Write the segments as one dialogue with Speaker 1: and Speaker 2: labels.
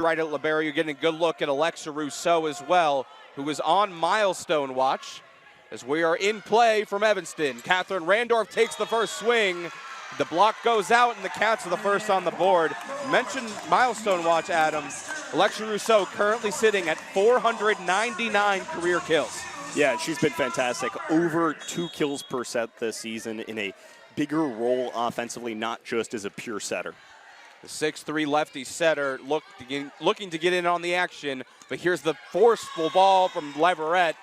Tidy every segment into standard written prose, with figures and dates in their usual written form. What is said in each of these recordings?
Speaker 1: Right at libero, you're getting a good look at Alexa Rousseau as well, who is on milestone watch as we are in play from Evanston. Catherine Randorf takes the first swing. The block goes out, and the Cats are the first on the board. Mentioned milestone watch, Adam. Alexa Rousseau currently sitting at 499 career kills.
Speaker 2: Yeah, she's been fantastic. Over 2 kills per set this season in a bigger role offensively, not just as a pure setter.
Speaker 1: The 6'3" lefty setter looking to get in on the action, but here's the forceful ball from Leverett,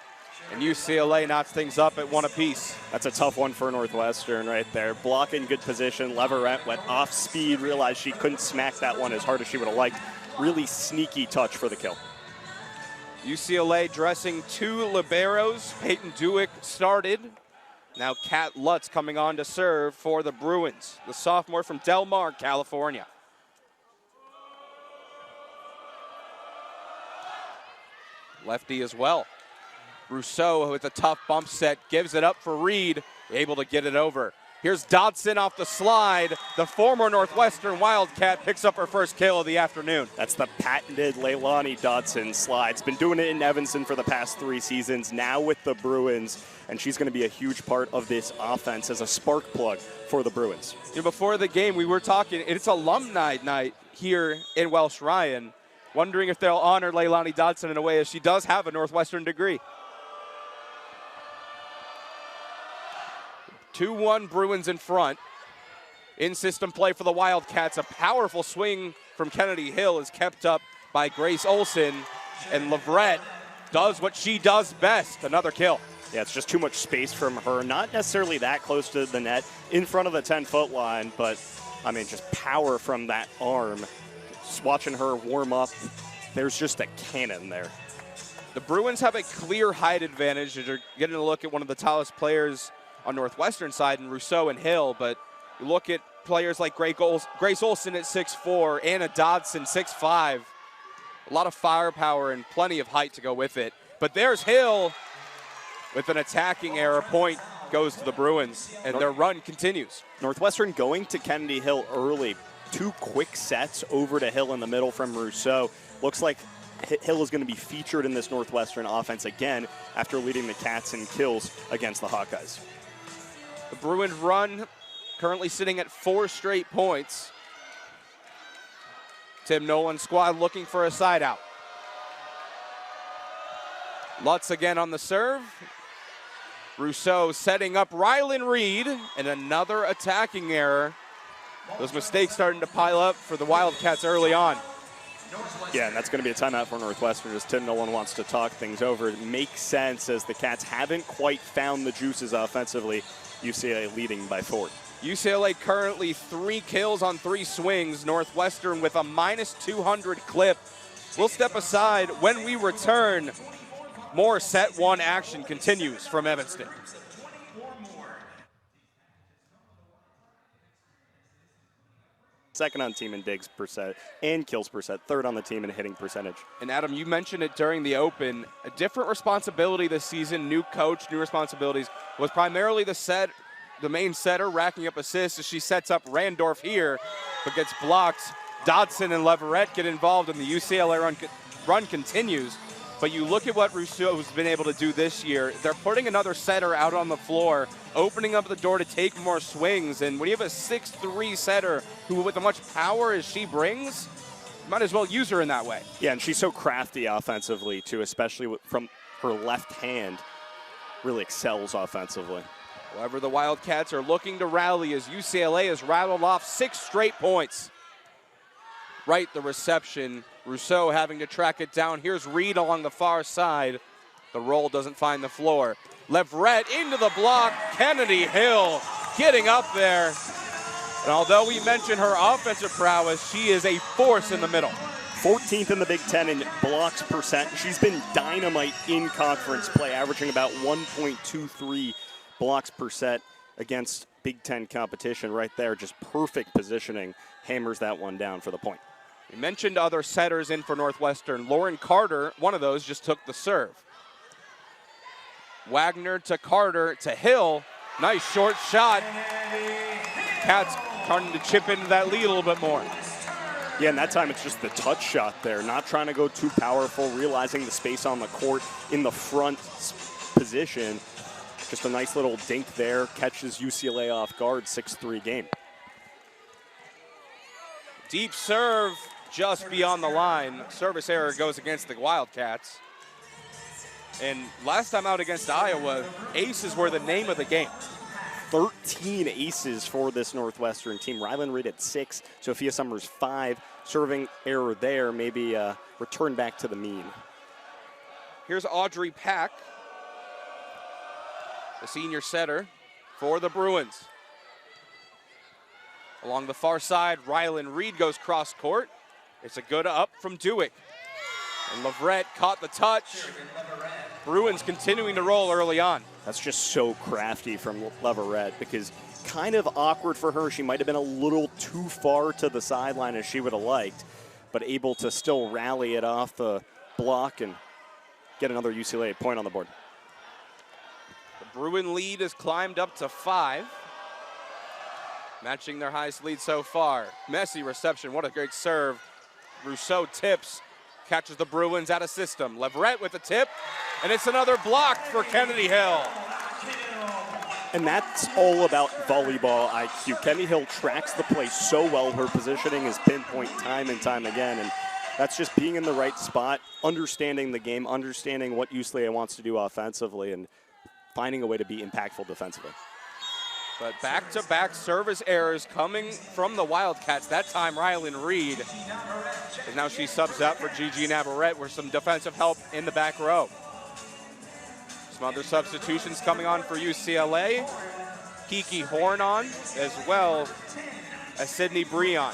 Speaker 1: and UCLA knocks things up at 1 apiece.
Speaker 2: That's a tough one for Northwestern right there. Block in good position. Leverett went off speed, realized she couldn't smack that one as hard as she would have liked. Really sneaky touch for the kill.
Speaker 1: UCLA dressing 2 liberos. Peyton Dewick started. Now Kat Lutz coming on to serve for the Bruins, the sophomore from Del Mar, California. Lefty as well. Rousseau with a tough bump set, gives it up for Reed, able to get it over. Here's Dodson off the slide. The former Northwestern Wildcat picks up her first kill of the afternoon.
Speaker 2: That's the patented Leilani Dodson slides. Been doing it in Evanston for the past 3 seasons, now with the Bruins, and she's going to be a huge part of this offense as a spark plug for the Bruins.
Speaker 1: You know, before the game, we were talking, it's alumni night here in Welsh Ryan, wondering if they'll honor Leilani Dodson in a way as she does have a Northwestern degree. 2-1 Bruins in front. In-system play for the Wildcats. A powerful swing from Kennedy Hill is kept up by Grace Olson. And Leverett does what she does best, another kill.
Speaker 2: Yeah, it's just too much space from her. Not necessarily that close to the net, in front of the 10-foot line, but, I mean, just power from that arm. Just watching her warm up, there's just a cannon there.
Speaker 1: The Bruins have a clear height advantage. They're getting a look at one of the tallest players on Northwestern side in Rousseau and Hill, but you look at players like Grace Olson at 6'4", Anna Dodson 6'5". A lot of firepower and plenty of height to go with it. But there's Hill with an attacking error. Point goes to the Bruins, and their run continues.
Speaker 2: Northwestern going to Kennedy Hill early. 2 quick sets over to Hill in the middle from Rousseau. Looks like Hill is going to be featured in this Northwestern offense again after leading the Cats in kills against the Hawkeyes.
Speaker 1: The Bruins run currently sitting at 4 straight points. Tim Nolan's squad looking for a side out. Lutz again on the serve. Rousseau setting up Rylan Reed, and another attacking error. Those mistakes starting to pile up for the Wildcats early on.
Speaker 2: Yeah, and that's going to be a timeout for Northwestern as Tim Nolan wants to talk things over. It makes sense as the Cats haven't quite found the juices offensively. UCLA leading by 4.
Speaker 1: UCLA currently 3 kills on 3 swings. Northwestern with a -200 clip. We'll step aside. When we return, more set 1 action continues from Evanston.
Speaker 2: Second on team in digs per set and kills per set. 3rd on the team in hitting percentage.
Speaker 1: And Adam, you mentioned it during the open. A different responsibility this season, new coach, new responsibilities, was primarily the main setter racking up assists as she sets up Randorf here, but gets blocked. Dodson and Leverett get involved, and the UCLA run continues. But you look at what Rousseau has been able to do this year. They're putting another setter out on the floor, opening up the door to take more swings. And when you have a 6'3" setter who, with as much power as she brings, you might as well use her in that way.
Speaker 2: Yeah, and she's so crafty offensively, too, especially from her left hand. Really excels offensively.
Speaker 1: However, the Wildcats are looking to rally as UCLA has rattled off 6 straight points. Right, the reception. Rousseau having to track it down. Here's Reed along the far side. The roll doesn't find the floor. Leverett into the block. Kennedy Hill getting up there. And although we mentioned her offensive prowess, she is a force in the middle.
Speaker 2: 14th in the Big Ten in blocks percent. She's been dynamite in conference play, averaging about 1.23 blocks per set against Big Ten competition right there. Just perfect positioning. Hammers that one down for the point.
Speaker 1: We mentioned other setters in for Northwestern. Lauren Carter, one of those, just took the serve. Wagner to Carter to Hill. Nice short shot. Cats starting to chip into that lead a little bit more.
Speaker 2: Yeah, and that time it's just the touch shot there, not trying to go too powerful, realizing the space on the court in the front position. Just a nice little dink there, catches UCLA off guard, 6-3 game.
Speaker 1: Deep serve just beyond the line. Service error goes against the Wildcats. And last time out against Iowa, aces were the name of the game.
Speaker 2: 13 aces for this Northwestern team. Rylan Reed at 6, Sophia Summers 5. Serving error there, maybe return back to the mean.
Speaker 1: Here's Audrey Pack, the senior setter for the Bruins. Along the far side, Rylan Reed goes cross court. It's a good up from Dewick. And Leverett caught the touch. Bruins continuing to roll early on.
Speaker 2: That's just so crafty from Leverett, because kind of awkward for her. She might have been a little too far to the sideline as she would have liked, but able to still rally it off the block and get another UCLA point on the board.
Speaker 1: The Bruin lead has climbed up to 5. Matching their highest lead so far. Messy reception, what a great serve. Rousseau tips, catches the Bruins out of system. Leverett with the tip, and it's another block for Kennedy Hill.
Speaker 2: And that's all about volleyball IQ. Kennedy Hill tracks the play so well. Her positioning is pinpoint time and time again, and that's just being in the right spot, understanding the game, understanding what UCLA wants to do offensively, and finding a way to be impactful defensively.
Speaker 1: But back-to-back service errors coming from the Wildcats. That time, Rylan Reed. And now she subs out for Gigi Navarrete with some defensive help in the back row. Some other substitutions coming on for UCLA. Kiki Horn on, as well as Sydney Breon.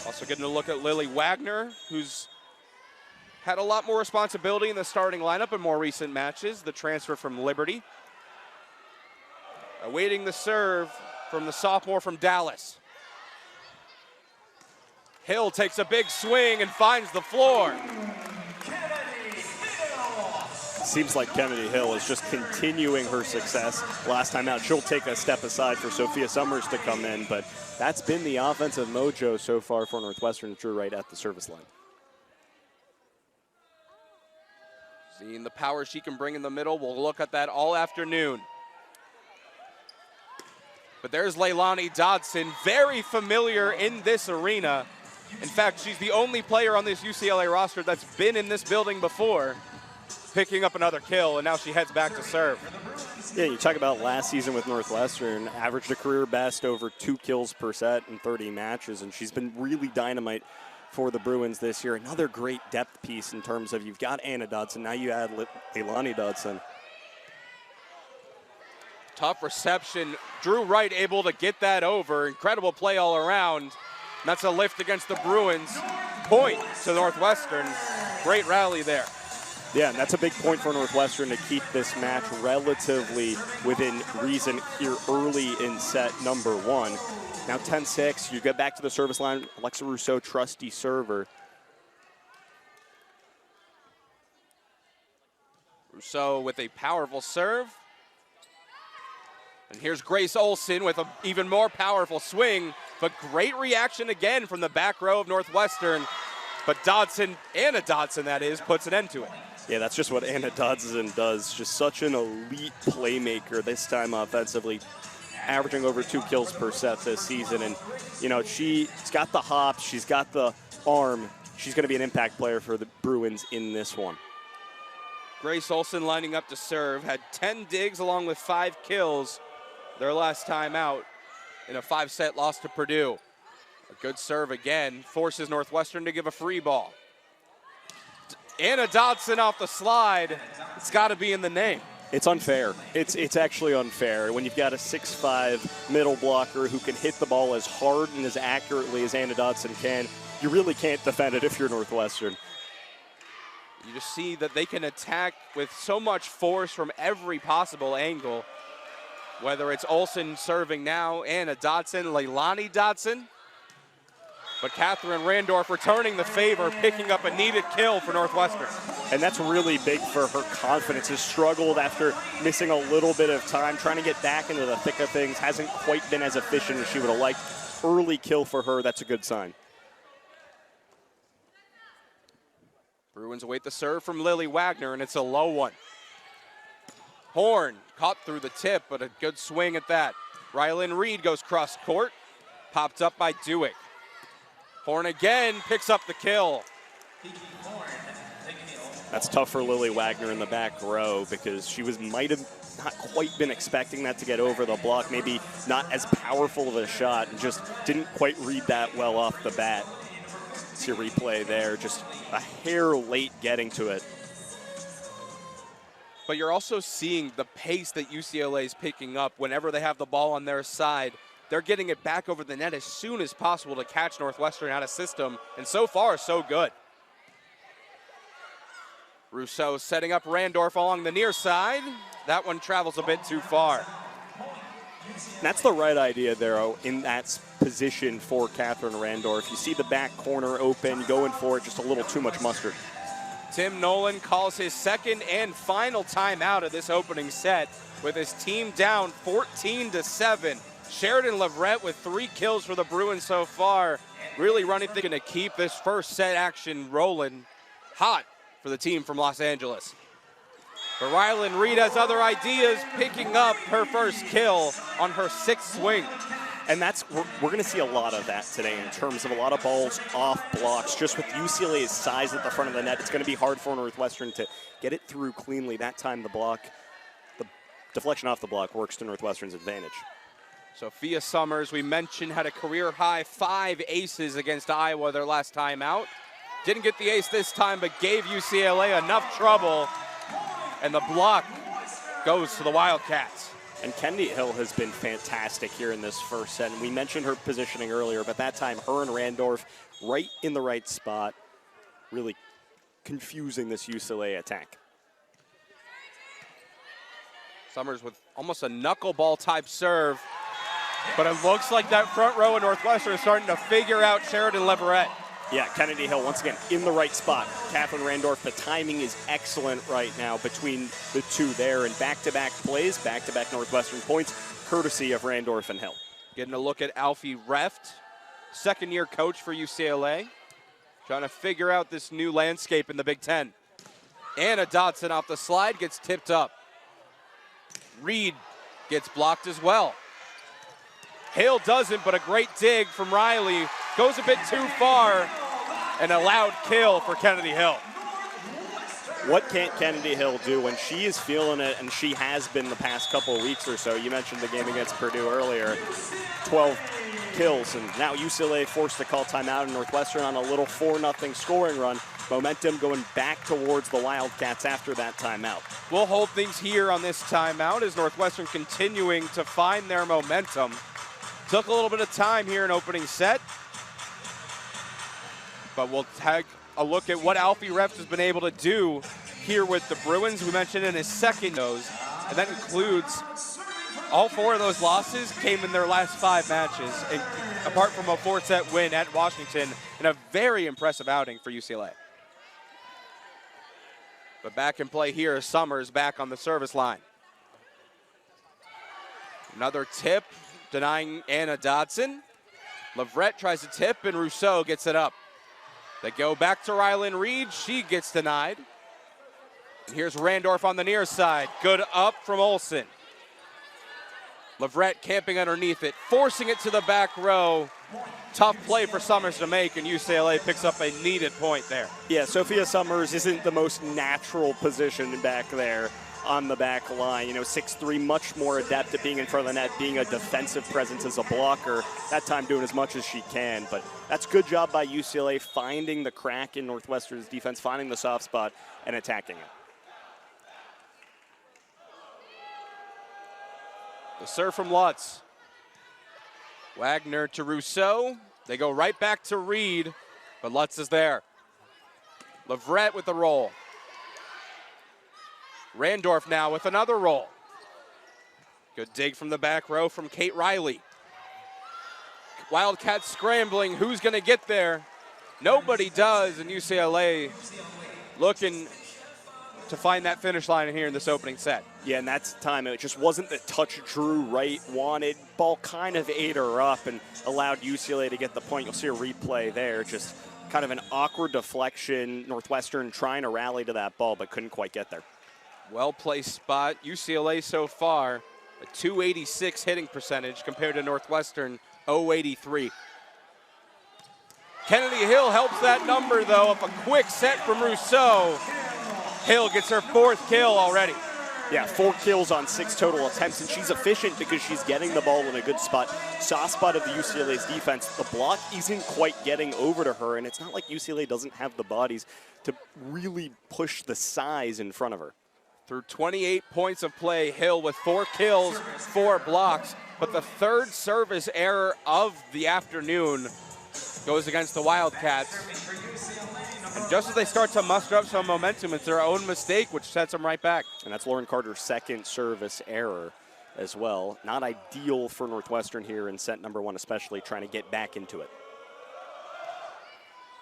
Speaker 1: Also getting a look at Lily Wagner, who's had a lot more responsibility in the starting lineup in more recent matches, the transfer from Liberty. Awaiting the serve from the sophomore from Dallas. Hill takes a big swing and finds the floor.
Speaker 2: Seems like Kennedy Hill is just continuing her success. Last time out, she'll take a step aside for Sophia Summers to come in, but that's been the offensive mojo so far for Northwestern. Drew right at the service line.
Speaker 1: Seeing the power she can bring in the middle. We'll look at that all afternoon. But there's Leilani Dodson, very familiar in this arena. In fact, she's the only player on this UCLA roster that's been in this building before, picking up another kill, and now she heads back to serve.
Speaker 2: Yeah, you talk about last season with Northwestern, averaged a career best over 2 kills per set in 30 matches, and she's been really dynamite for the Bruins this year. Another great depth piece in terms of you've got Anna Dodson, now you add Leilani Dodson.
Speaker 1: Tough reception. Drew Wright able to get that over. Incredible play all around. And that's a lift against the Bruins. Point to Northwestern. Great rally there.
Speaker 2: Yeah, and that's a big point for Northwestern to keep this match relatively within reason here early in set number 1. Now 10-6, you get back to the service line. Alexa Rousseau, trusty server.
Speaker 1: Rousseau with a powerful serve. And here's Grace Olson with an even more powerful swing, but great reaction again from the back row of Northwestern. But Dodson, Anna Dodson that is, puts an end to it.
Speaker 2: Yeah, that's just what Anna Dodson does. Just such an elite playmaker this time offensively, averaging over 2 kills per set this season. And, you know, she's got the hops, she's got the arm. She's going to be an impact player for the Bruins in this one.
Speaker 1: Grace Olson lining up to serve, had 10 digs along with 5 kills their last time out in a 5-set loss to Purdue. A good serve again, forces Northwestern to give a free ball. Anna Dodson off the slide. It's got to be in the name.
Speaker 2: It's unfair. It's actually unfair. When you've got a 6'5" middle blocker who can hit the ball as hard and as accurately as Anna Dodson can, you really can't defend it if you're Northwestern.
Speaker 1: You just see that they can attack with so much force from every possible angle. Whether it's Olson serving now, Anna Dodson, Leilani Dodson. But Catherine Randorf returning the favor, picking up a needed kill for Northwestern.
Speaker 2: And that's really big for her confidence. Has struggled after missing a little bit of time, trying to get back into the thick of things. Hasn't quite been as efficient as she would have liked. Early kill for her, that's a good sign.
Speaker 1: Bruins await the serve from Lily Wagner, and it's a low one. Horn caught through the tip, but a good swing at that. Rylan Reed goes cross court, popped up by Dewick. Horn again picks up the kill.
Speaker 2: That's tough for Lily Wagner in the back row because she might have not quite been expecting that to get over the block. Maybe not as powerful of a shot and just didn't quite read that well off the bat. See a replay there, just a hair late getting to it.
Speaker 1: But you're also seeing the pace that UCLA is picking up whenever they have the ball on their side. They're getting it back over the net as soon as possible to catch Northwestern out of system, and so far, so good. Rousseau setting up Randorf along the near side. That one travels a bit too far.
Speaker 2: That's the right idea there in that position for Catherine Randorf. You see the back corner open, going for it, just a little too much mustard.
Speaker 1: Tim Nolan calls his second and final timeout of this opening set with his team down 14-7. Sheridan Leverett with 3 kills for the Bruins so far. Really running, thinking to keep this first set action rolling hot for the team from Los Angeles. But Rylan Reed has other ideas, picking up her first kill on her 6th swing.
Speaker 2: And we're going to see a lot of that today in terms of a lot of balls off blocks. Just with UCLA's size at the front of the net, it's going to be hard for Northwestern to get it through cleanly. That time the deflection off the block works to Northwestern's advantage.
Speaker 1: Sophia Summers, we mentioned, had a career-high 5 aces against Iowa their last time out. Didn't get the ace this time, but gave UCLA enough trouble, and the block goes to the Wildcats.
Speaker 2: And Kennedy Hill has been fantastic here in this first set. And we mentioned her positioning earlier, but that time her and Randorf right in the right spot, really confusing this UCLA attack.
Speaker 1: Summers with almost a knuckleball type serve, but it looks like that front row of Northwestern is starting to figure out Sheridan Leverett.
Speaker 2: Yeah, Kennedy Hill, once again, in the right spot. Catherine Randorf, the timing is excellent right now between the two there. And back-to-back plays, back-to-back Northwestern points, courtesy of Randorf and Hill.
Speaker 1: Getting a look at Alfie Reft, second-year coach for UCLA. Trying to figure out this new landscape in the Big Ten. Anna Dodson off the slide, gets tipped up. Reed gets blocked as well. Hale doesn't, but a great dig from Riley. Goes a bit too far, and a loud kill for Kennedy Hill.
Speaker 2: What can't Kennedy Hill do when she is feeling it, and she has been the past couple of weeks or so? You mentioned the game against Purdue earlier, 12 kills, and now UCLA forced to call timeout, and Northwestern on a little 4-0 scoring run. Momentum going back towards the Wildcats after that timeout.
Speaker 1: We'll hold things here on this timeout as Northwestern continuing to find their momentum. Took a little bit of time here in opening set, but we'll take a look at what Alfie Reft has been able to do here with the Bruins. We mentioned in his second nose, and that includes all 4 of those losses came in their last 5 matches, and apart from a 4-set win at Washington, and a very impressive outing for UCLA. But back in play here is Summers back on the service line. Another tip, denying Anna Dodson. Leverett tries to tip, and Rousseau gets it up. They go back to Rylan Reed. She gets denied. And here's Randorf on the near side. Good up from Olsen. Leverett camping underneath it, forcing it to the back row. Tough play for Summers to make, and UCLA picks up a needed point there.
Speaker 2: Yeah, Sophia Summers isn't the most natural position back there on the back line. 6'3", much more adept at being in front of the net, being a defensive presence as a blocker. That time doing as much as she can. But that's good job by UCLA finding the crack in Northwestern's defense, finding the soft spot, and attacking it.
Speaker 1: The serve from Lutz. Wagner to Rousseau. They go right back to Reed, but Lutz is there. Leverett with the roll. Randorf now with another roll. Good dig from the back row from Kate Riley. Wildcats scrambling. Who's going to get there? Nobody does, and UCLA looking to find that finish line here in this opening set.
Speaker 2: Yeah, and that's the time. It just wasn't the touch Drew Wright wanted. Ball kind of ate her up and allowed UCLA to get the point. You'll see a replay there. Just kind of an awkward deflection. Northwestern trying to rally to that ball, but couldn't quite get there.
Speaker 1: Well-placed spot. UCLA so far, a .286 hitting percentage compared to Northwestern, .083. Kennedy Hill helps that number, though, of a quick set from Rousseau. Hill gets her 4th kill already.
Speaker 2: Yeah, 4 kills on 6 total attempts, and she's efficient because she's getting the ball in a good spot. Soft spot of the UCLA's defense. The block isn't quite getting over to her, and it's not like UCLA doesn't have the bodies to really push the size in front of her.
Speaker 1: Through 28 points of play, Hill with 4 kills, 4 blocks, but the 3rd service error of the afternoon goes against the Wildcats. And just as they start to muster up some momentum, it's their own mistake, which sets them right back.
Speaker 2: And that's Lauren Carter's 2nd service error as well. Not ideal for Northwestern here in set number 1, especially trying to get back into it.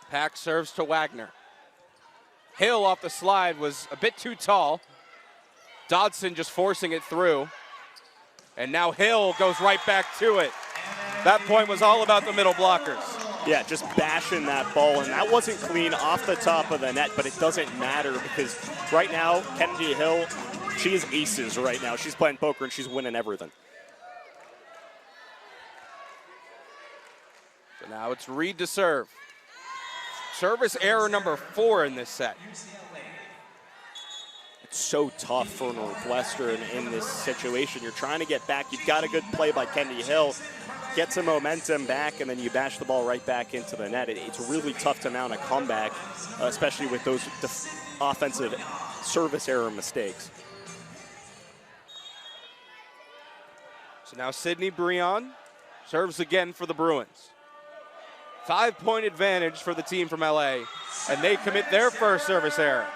Speaker 1: Pack serves to Wagner. Hill off the slide was a bit too tall. Dodson just forcing it through. And now Hill goes right back to it. That point was all about the middle blockers.
Speaker 2: Yeah, just bashing that ball, and that wasn't clean off the top of the net, but it doesn't matter because right now, Kennedy Hill, she is aces right now. She's playing poker and she's winning everything.
Speaker 1: So now it's Reed to serve. Service error number 4 in this set.
Speaker 2: It's so tough for Northwestern in this situation. You're trying to get back. You've got a good play by Kennedy Hill. Get some momentum back, and then you bash the ball right back into the net. It's really tough to mount a comeback, especially with those offensive service error mistakes.
Speaker 1: So now Sydney Breon serves again for the Bruins. 5-point advantage for the team from LA, and they commit their first service error.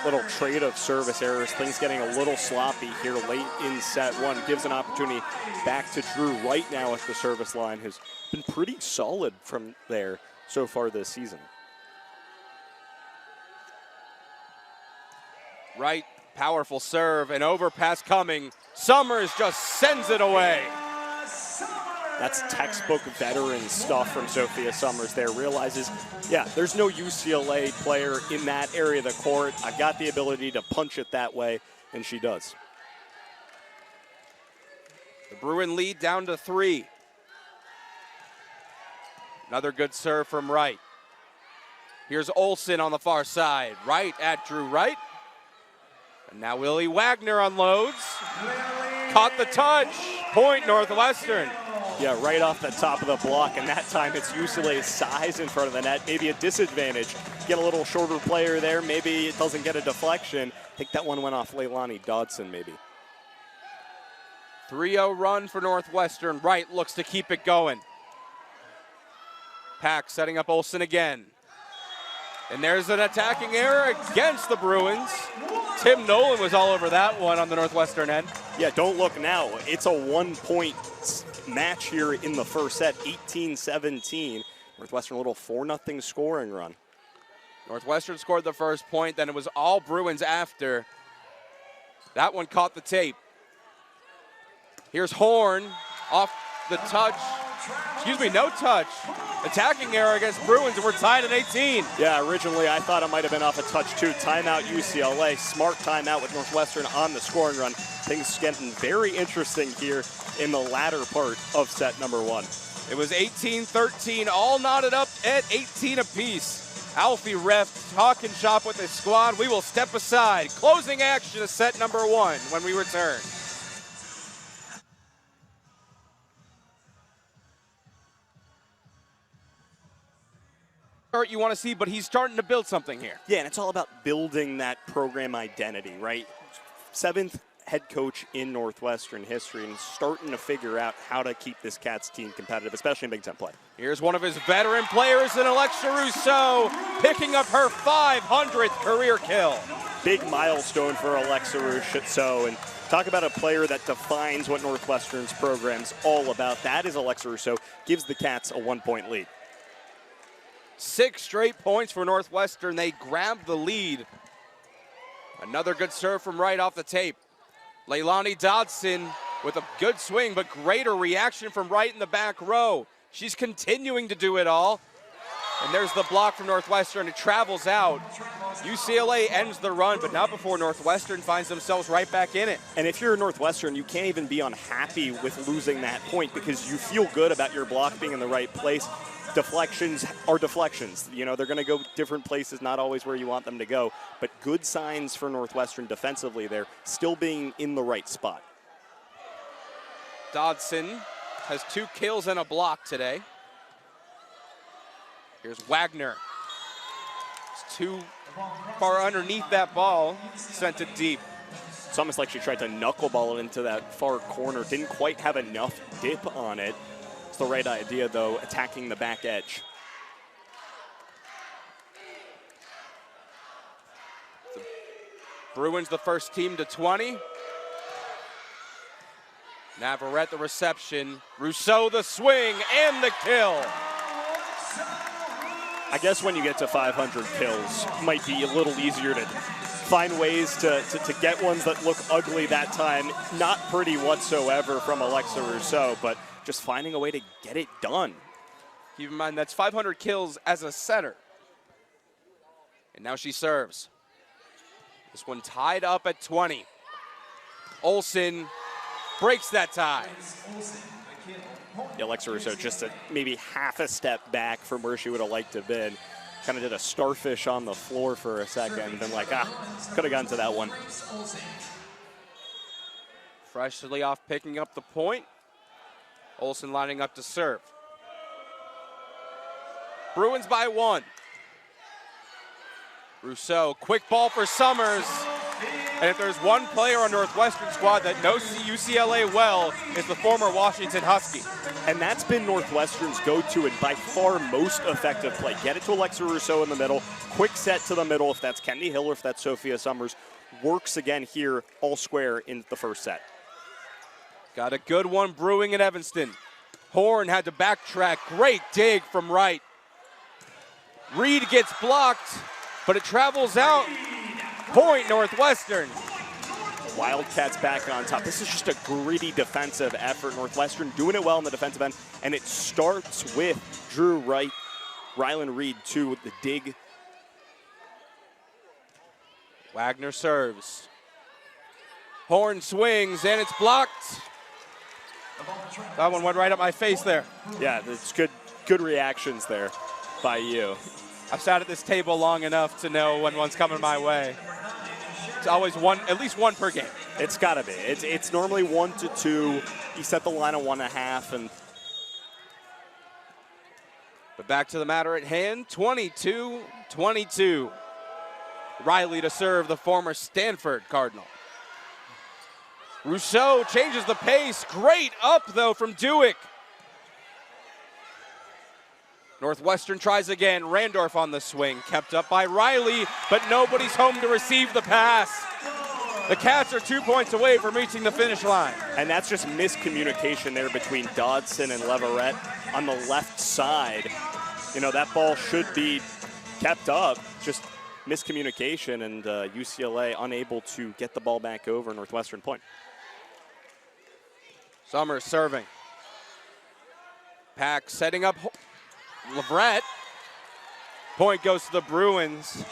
Speaker 2: Little trade of service errors, things getting a little sloppy here late in set 1. Gives an opportunity back to Drew right now at the service line, who's been pretty solid from there so far this season.
Speaker 1: Right, powerful serve, and overpass coming. Summers just sends it away.
Speaker 2: That's textbook veteran stuff from Sophia Summers there. Realizes, yeah, there's no UCLA player in that area of the court. I've got the ability to punch it that way, and she does.
Speaker 1: The Bruin lead down to 3. Another good serve from Wright. Here's Olsen on the far side. Wright at Drew Wright. And now Willie Wagner unloads. Caught the touch. Point Northwestern.
Speaker 2: Yeah, right off the top of the block, and that time it's UCLA's size in front of the net. Maybe a disadvantage. Get a little shorter player there. Maybe it doesn't get a deflection. I think that one went off Leilani Dodson, maybe.
Speaker 1: 3-0 run for Northwestern. Wright looks to keep it going. Pack setting up Olsen again. And there's an attacking error against the Bruins. Tim Nolan was all over that one on the Northwestern end.
Speaker 2: Yeah, don't look now. It's a 1-point match here in the first set, 18-17. Northwestern a little 4-0 scoring run.
Speaker 1: Northwestern scored the first point, then it was all Bruins after. That one caught the tape. Here's Horn off the touch. Excuse me, no touch. Attacking error against Bruins, and we're tied at 18.
Speaker 2: Yeah, originally I thought it might have been off a touch too. Timeout UCLA, smart timeout with Northwestern on the scoring run. Things getting very interesting here in the latter part of set number 1.
Speaker 1: It was 18-13, all knotted up at 18 apiece. Alfie ref talking shop with his squad. We will step aside. Closing action of set number 1 when we return. You want to see, but he's starting to build something here.
Speaker 2: Yeah, and it's all about building that program identity, right? 7th head coach in Northwestern history and starting to figure out how to keep this Cats team competitive, especially in Big Ten play.
Speaker 1: Here's one of his veteran players in Alexa Rousseau, picking up her 500th career kill.
Speaker 2: Big milestone for Alexa Rousseau, and Talk about a player that defines what Northwestern's program's all about. That is Alexa Rousseau, gives the Cats a 1-point lead.
Speaker 1: 6 straight points for Northwestern. They grabbed the lead. Another good serve from right off the tape. Leilani Dodson with a good swing, but greater reaction from right in the back row. She's continuing to do it all. And there's the block from Northwestern. It travels out. UCLA ends the run, but not before Northwestern finds themselves right back in it.
Speaker 2: And if you're Northwestern, you can't even be unhappy with losing that point because you feel good about your block being in the right place. Deflections are deflections. You know, they're going to go different places, not always where you want them to go. But good signs for Northwestern defensively there, still being in the right spot.
Speaker 1: Dodson has 2 kills and a block today. Here's Wagner. It's too far underneath that ball, sent it deep.
Speaker 2: It's almost like she tried to knuckleball it into that far corner. Didn't quite have enough dip on it. It's the right idea, though, attacking the back edge.
Speaker 1: The Bruins the first team to 20. Navarrete the reception. Rousseau the swing and the kill.
Speaker 2: I guess when you get to 500 kills, it might be a little easier to find ways to get ones that look ugly that time. Not pretty whatsoever from Alexa Rousseau, but just finding a way to get it done.
Speaker 1: Keep in mind, that's 500 kills as a setter. And now she serves. This one tied up at 20. Olsen breaks that tie.
Speaker 2: Yeah, Alexa Rousseau just maybe half a step back from where she would have liked to have been. Kind of did a starfish on the floor for a second and been like, could have gotten to that one.
Speaker 1: Freshly off picking up the point. Olsen lining up to serve. Bruins by 1. Rousseau, quick ball for Summers. And if there's one player on Northwestern squad that knows UCLA well, it's the former Washington Husky.
Speaker 2: And that's been Northwestern's go-to and by far most effective play. Get it to Alexa Rousseau in the middle, quick set to the middle if that's Kennedy Hill or if that's Sophia Summers. Works again here, all square in the first set.
Speaker 1: Got a good one brewing in Evanston. Horn had to backtrack. Great dig from right. Reed gets blocked, but it travels out. Point Northwestern.
Speaker 2: Wildcats back on top. This is just a gritty defensive effort. Northwestern doing it well in the defensive end, and it starts with Drew Wright, Rylan Reed too with the dig.
Speaker 1: Wagner serves. Horn swings, and it's blocked. That one went right up my face there.
Speaker 2: Yeah, it's good reactions there by you.
Speaker 1: I've sat at this table long enough to know when one's coming my way. It's always one, at least one per game.
Speaker 2: It's got to be. It's normally 1 to 2. You set the line at 1.5, and
Speaker 1: but back to the matter at hand. 22-22. Riley to serve, the former Stanford Cardinal. Rousseau changes the pace. Great up though from Dewick. Northwestern tries again. Randorf on the swing, kept up by Riley, but nobody's home to receive the pass. The Cats are 2 points away from reaching the finish line.
Speaker 2: And that's just miscommunication there between Dodson and Leverett on the left side. You know, that ball should be kept up, just miscommunication, and UCLA unable to get the ball back over Northwestern point.
Speaker 1: Summers serving. Pack setting up Leverett. Point goes to the Bruins.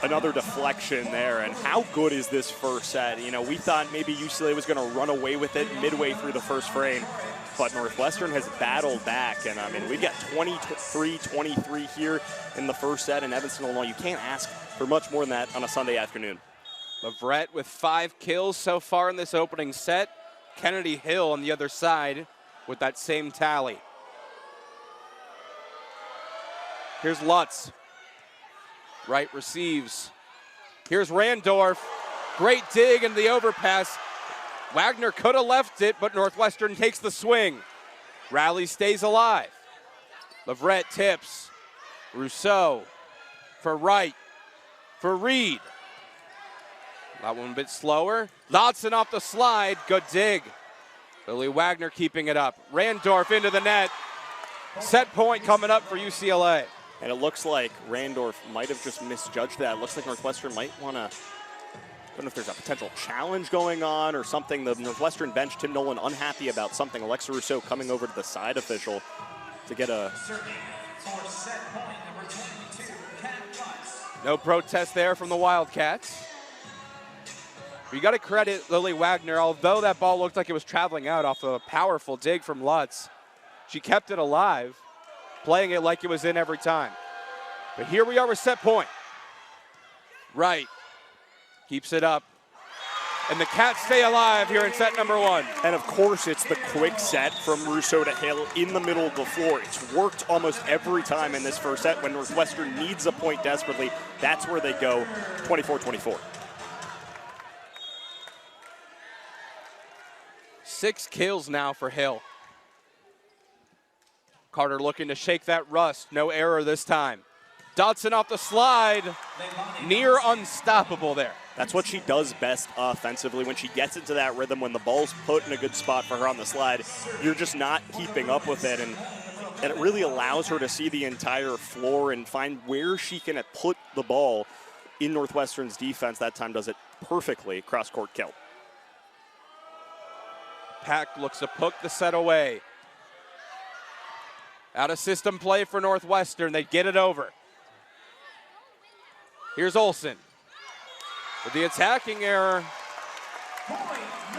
Speaker 2: Another deflection there, and how good is this first set? You know, we thought maybe UCLA was going to run away with it midway through the first frame, but Northwestern has battled back, and I mean, we've got 23-23 here in the first set in Evanston, Illinois. You can't ask for much more than that on a Sunday afternoon.
Speaker 1: Leverett with 5 kills so far in this opening set. Kennedy Hill on the other side with that same tally. Here's Lutz. Wright receives. Here's Randorf. Great dig into the overpass. Wagner could have left it, but Northwestern takes the swing. Rally stays alive. Leverett tips. Rousseau for Wright. For Reed. That one a bit slower. Dodson off the slide. Good dig. Lily Wagner keeping it up. Randorf into the net. Set point coming up for UCLA.
Speaker 2: And it looks like Randorf might have just misjudged that. It looks like Northwestern might want to, I don't know if there's a potential challenge going on or something. The Northwestern bench, Tim Nolan unhappy about something. Alexa Rousseau coming over to the side official to get a...
Speaker 1: No protest there from the Wildcats. You got to credit Lily Wagner, although that ball looked like it was traveling out off of a powerful dig from Lutz. She kept it alive, playing it like it was in every time. But here we are with set point. Right. Keeps it up. And the Cats stay alive here in set number 1.
Speaker 2: And of course, it's the quick set from Rousseau to Hill in the middle of the floor. It's worked almost every time in this first set. When Northwestern needs a point desperately, that's where they go 24-24.
Speaker 1: 6 kills now for Hill. Carter looking to shake that rust. No error this time. Dodson off the slide. Near unstoppable there.
Speaker 2: That's what she does best offensively. When she gets into that rhythm, when the ball's put in a good spot for her on the slide, you're just not keeping up with it. And it really allows her to see the entire floor and find where she can put the ball in Northwestern's defense. That time does it perfectly. Cross-court kill.
Speaker 1: Pack looks to poke the set away. Out of system play for Northwestern. They get it over. Here's Olsen. With the attacking error.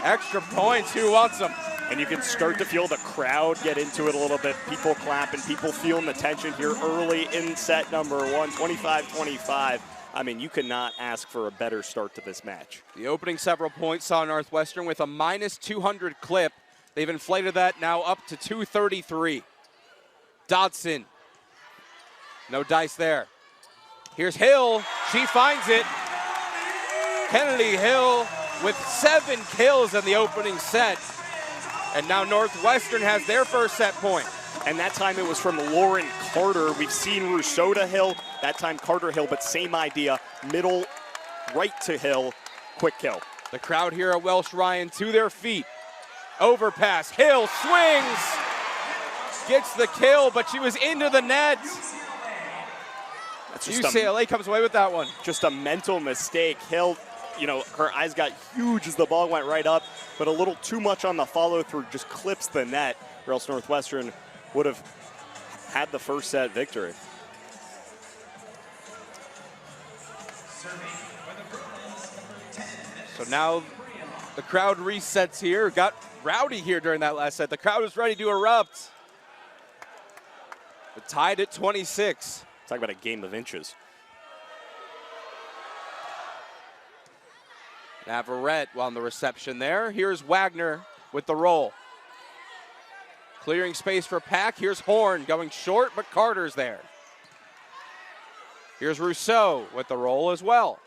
Speaker 1: Extra points. Who wants them?
Speaker 2: And you can start to feel the crowd get into it a little bit. People clapping, people feeling the tension here early in set number 1, 25-25. I mean, you could not ask for a better start to this match.
Speaker 1: The opening several points saw Northwestern with a minus 200 clip. They've inflated that now up to 233. Dodson. No dice there. Here's Hill. She finds it. Kennedy Hill with 7 kills in the opening set. And now Northwestern has their first set point.
Speaker 2: And that time it was from Lauren Carter. We've seen Rousseau to Hill, that time Carter Hill, but same idea. Middle, right to Hill, quick kill.
Speaker 1: The crowd here at Welsh Ryan to their feet. Overpass, Hill swings. Gets the kill, but she was into the net. UCLA comes away with that one.
Speaker 2: Just a mental mistake. Hill, you know, her eyes got huge as the ball went right up, but a little too much on the follow through, just clips the net, or else Northwestern would have had the first set victory.
Speaker 1: So now the crowd resets here. Got rowdy here during that last set. The crowd was ready to erupt. But tied at 26.
Speaker 2: Talk about a game of inches.
Speaker 1: Navarrete on the reception there. Here's Wagner with the roll. Clearing space for Pack. Here's Horn going short, but Carter's there. Here's Rousseau with the roll as well.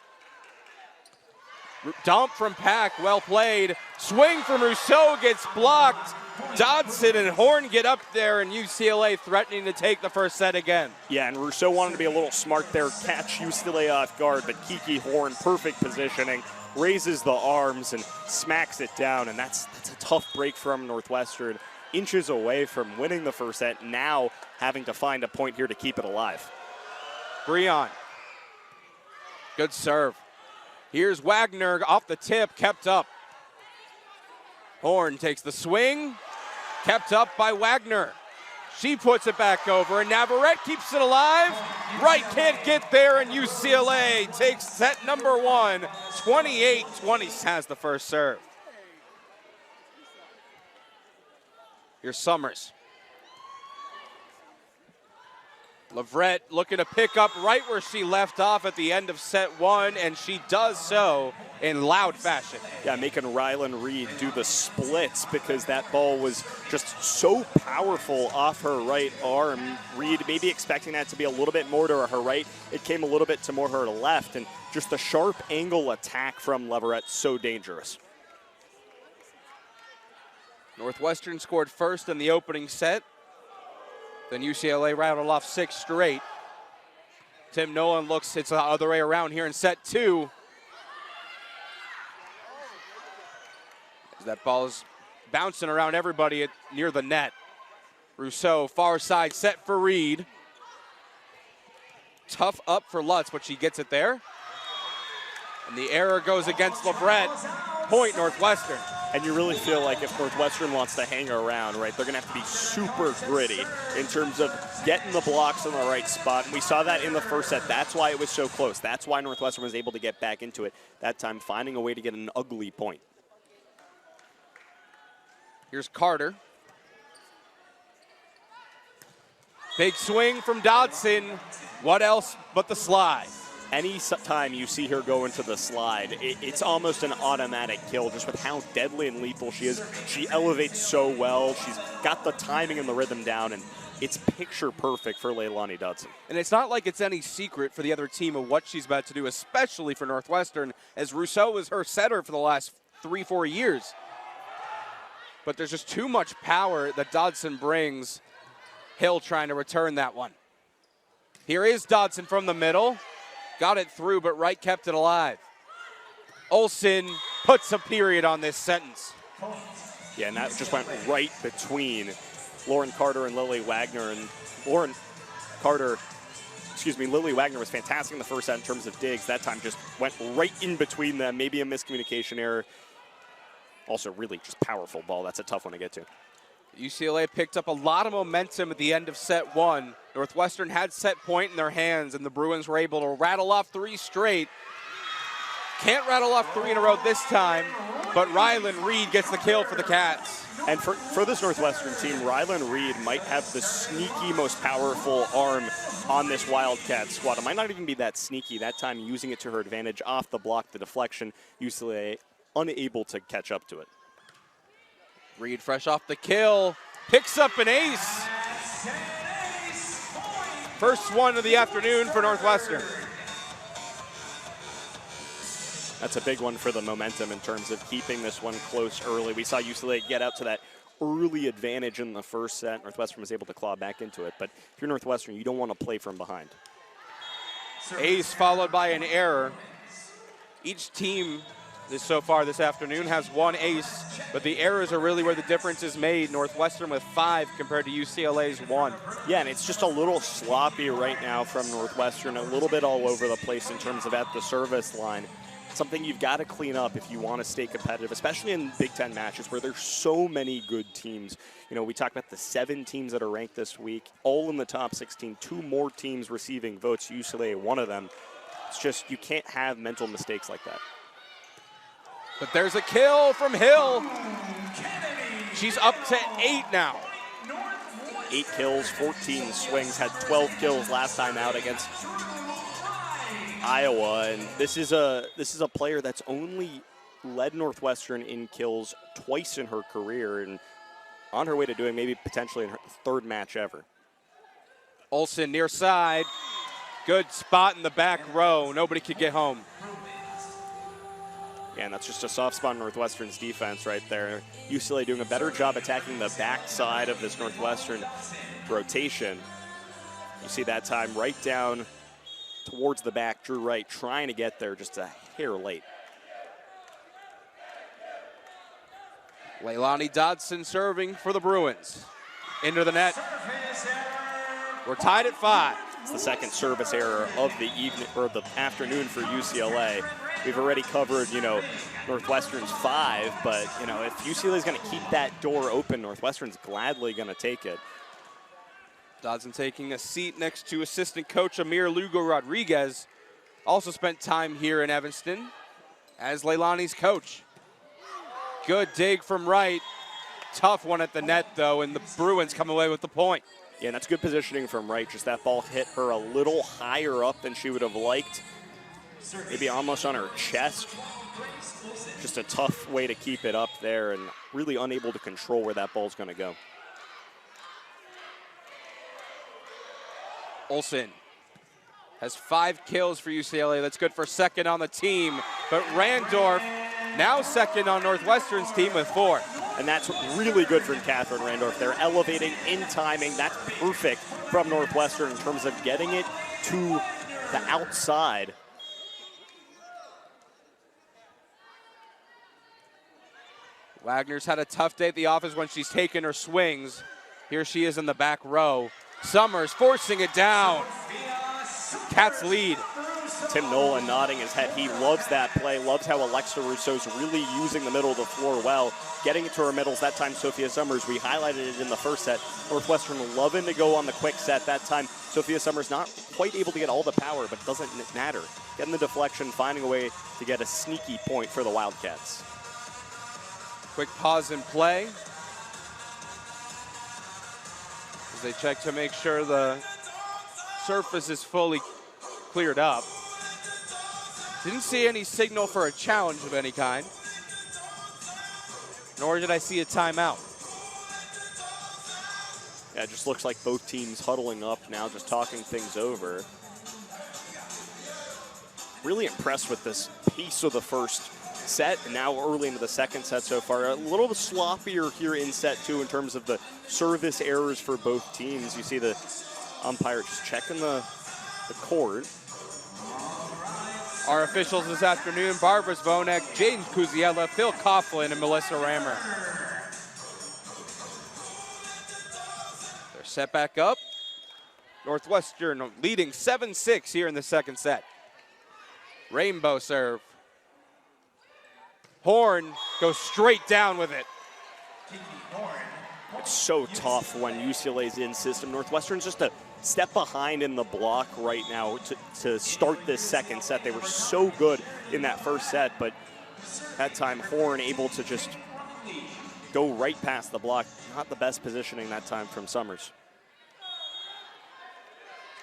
Speaker 1: Dump from Pack, well played. Swing from Rousseau gets blocked. Dodson and Horn get up there, and UCLA threatening to take the first set again.
Speaker 2: Yeah, and Rousseau wanted to be a little smart there, catch UCLA off guard, but Kiki Horn, perfect positioning, raises the arms and smacks it down, and that's a tough break from Northwestern. Inches away from winning the first set, now having to find a point here to keep it alive.
Speaker 1: Breon. Good serve. Here's Wagner off the tip, kept up. Horn takes the swing, kept up by Wagner. She puts it back over, and Navarrete keeps it alive. Wright can't get there, and UCLA takes set number 1. 28-20 has the first serve. Here's Summers. Leverett looking to pick up right where she left off at the end of set 1, and she does so in loud fashion.
Speaker 2: Yeah, making Rylan Reed do the splits because that ball was just so powerful off her right arm. Reed maybe expecting that to be a little bit more to her right. It came a little bit to more her left, and just the sharp angle attack from Leverett, so dangerous.
Speaker 1: Northwestern scored first in the opening set. Then UCLA rattled off 6 straight. Tim Nolan looks, it's the other way around here in set 2. That ball is bouncing around everybody near the net. Rousseau, far side, set for Reed. Tough up for Lutz, but she gets it there. And the error goes against LeBret. Point Northwestern.
Speaker 2: And you really feel like if Northwestern wants to hang around, right, they're going to have to be super gritty in terms of getting the blocks in the right spot. And we saw that in the first set. That's why it was so close. That's why Northwestern was able to get back into it that time, finding a way to get an ugly point.
Speaker 1: Here's Carter. Big swing from Dodson. What else but the slide?
Speaker 2: Any time you see her go into the slide, it's almost an automatic kill just with how deadly and lethal she is. She elevates so well. She's got the timing and the rhythm down, and it's picture perfect for Leilani Dodson.
Speaker 1: And it's not like it's any secret for the other team of what she's about to do, especially for Northwestern, as Rousseau was her setter for the last 3-4 years. But there's just too much power that Dodson brings. Hill trying to return that one. Here is Dodson from the middle. Got it through, but Wright kept it alive. Olsen puts a period on this sentence.
Speaker 2: Yeah, and that just went right between Lauren Carter and Lily Wagner. And Lily Wagner was fantastic in the first set in terms of digs. That time just went right in between them. Maybe a miscommunication error. Also really just powerful ball. That's a tough one to get to.
Speaker 1: UCLA picked up a lot of momentum at the end of set one. Northwestern had set point in their hands, and the Bruins were able to rattle off 3 straight. Can't rattle off 3 in a row this time, but Rylan Reed gets the kill for the Cats.
Speaker 2: And for this Northwestern team, Rylan Reed might have the sneaky, most powerful arm on this Wildcat squad. It might not even be that sneaky. That time using it to her advantage off the block, the deflection, UCLA unable to catch up to it.
Speaker 1: Reed fresh off the kill, picks up an ace. First one of the afternoon for Northwestern.
Speaker 2: That's a big one for the momentum in terms of keeping this one close early. We saw UCLA get out to that early advantage in the first set. Northwestern was able to claw back into it, but if you're Northwestern, you don't want to play from behind.
Speaker 1: Ace followed by an error. Each team so far this afternoon has 1 ace, but the errors are really where the difference is made. Northwestern with 5 compared to UCLA's 1.
Speaker 2: Yeah, and it's just a little sloppy right now from Northwestern, a little bit all over the place in terms of at the service line. Something you've got to clean up if you want to stay competitive, especially in Big Ten matches where there's so many good teams. You know, we talked about the 7 teams that are ranked this week, all in the top 16, 2 more teams receiving votes, UCLA one of them. It's just, you can't have mental mistakes like that.
Speaker 1: But there's a kill from Hill. She's up to 8 now.
Speaker 2: 8 kills, 14 swings, had 12 kills last time out against Iowa. And this is a player that's only led Northwestern in kills twice in her career and on her way to doing maybe potentially in her 3rd match ever.
Speaker 1: Olsen near side. Good spot in the back row. Nobody could get home.
Speaker 2: Yeah, and that's just a soft spot in Northwestern's defense right there. UCLA doing a better job attacking the backside of this Northwestern rotation. You see that time right down towards the back. Drew Wright trying to get there just a hair late.
Speaker 1: Leilani Dodson serving for the Bruins. Into the net. We're tied at 5.
Speaker 2: It's the 2nd service error of the evening or the afternoon for UCLA. We've already covered, Northwestern's 5, but, if UCLA is going to keep that door open, Northwestern's gladly going to take it.
Speaker 1: Dodson taking a seat next to assistant coach Amir Lugo Rodriguez. Also spent time here in Evanston as Leilani's coach. Good dig from Wright. Tough one at the net, though, and the Bruins come away with the point.
Speaker 2: Yeah, and that's good positioning from Wright. Just that ball hit her a little higher up than she would have liked. Maybe almost on her chest. Just a tough way to keep it up there and really unable to control where that ball's going to go.
Speaker 1: Olsen has 5 kills for UCLA. That's good for 2nd on the team. But Randorf now 2nd on Northwestern's team with 4.
Speaker 2: And that's really good from Catherine Randorf. They're elevating in timing. That's perfect from Northwestern in terms of getting it to the outside.
Speaker 1: Wagner's had a tough day at the office when she's taken her swings. Here she is in the back row. Summers forcing it down. Cats lead.
Speaker 2: Tim Nolan nodding his head. He loves that play, loves how Alexa Rousseau's really using the middle of the floor well, getting it to her middles. That time, Sophia Summers, we highlighted it in the first set. Northwestern loving to go on the quick set. That time, Sophia Summers not quite able to get all the power, but it doesn't matter. Getting the deflection, finding a way to get a sneaky point for the Wildcats.
Speaker 1: Quick pause in play as they check to make sure the surface is fully cleared up. Didn't see any signal for a challenge of any kind, nor did I see a timeout.
Speaker 2: Yeah, it just looks like both teams huddling up now, just talking things over. Really impressed with this pace of the first set, and now early into the second set so far. A little bit sloppier here in set two in terms of the service errors for both teams. You see the umpire just checking the court.
Speaker 1: Our officials this afternoon, Barbara Zvonek, James Kuziela, Phil Coughlin, and Melissa Rammer. They're set back up. Northwestern leading 7-6 here in the second set. Rainbow serve. Horn goes straight down with it.
Speaker 2: It's so tough when UCLA's in system. Northwestern's just a step behind in the block right now to start this second set. They were so good in that first set, but that time Horn able to just go right past the block. Not the best positioning that time from Summers.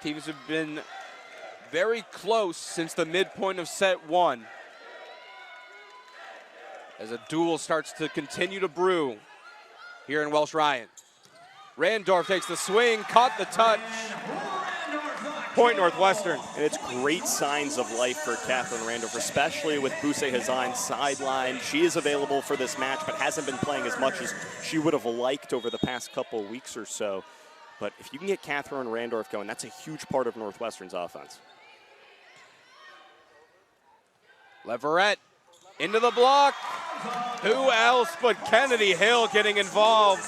Speaker 1: Teams have been very close since the midpoint of set one, as a duel starts to continue to brew here in Welsh Ryan. Randorf takes the swing, caught the touch. Point Northwestern.
Speaker 2: And it's great signs of life for Catherine Randorf, especially with Buse Hazan sidelined. She is available for this match, but hasn't been playing as much as she would have liked over the past couple of weeks or so. But if you can get Catherine Randorf going, that's a huge part of Northwestern's offense.
Speaker 1: Leverett into the block. Who else but Kennedy Hill getting involved?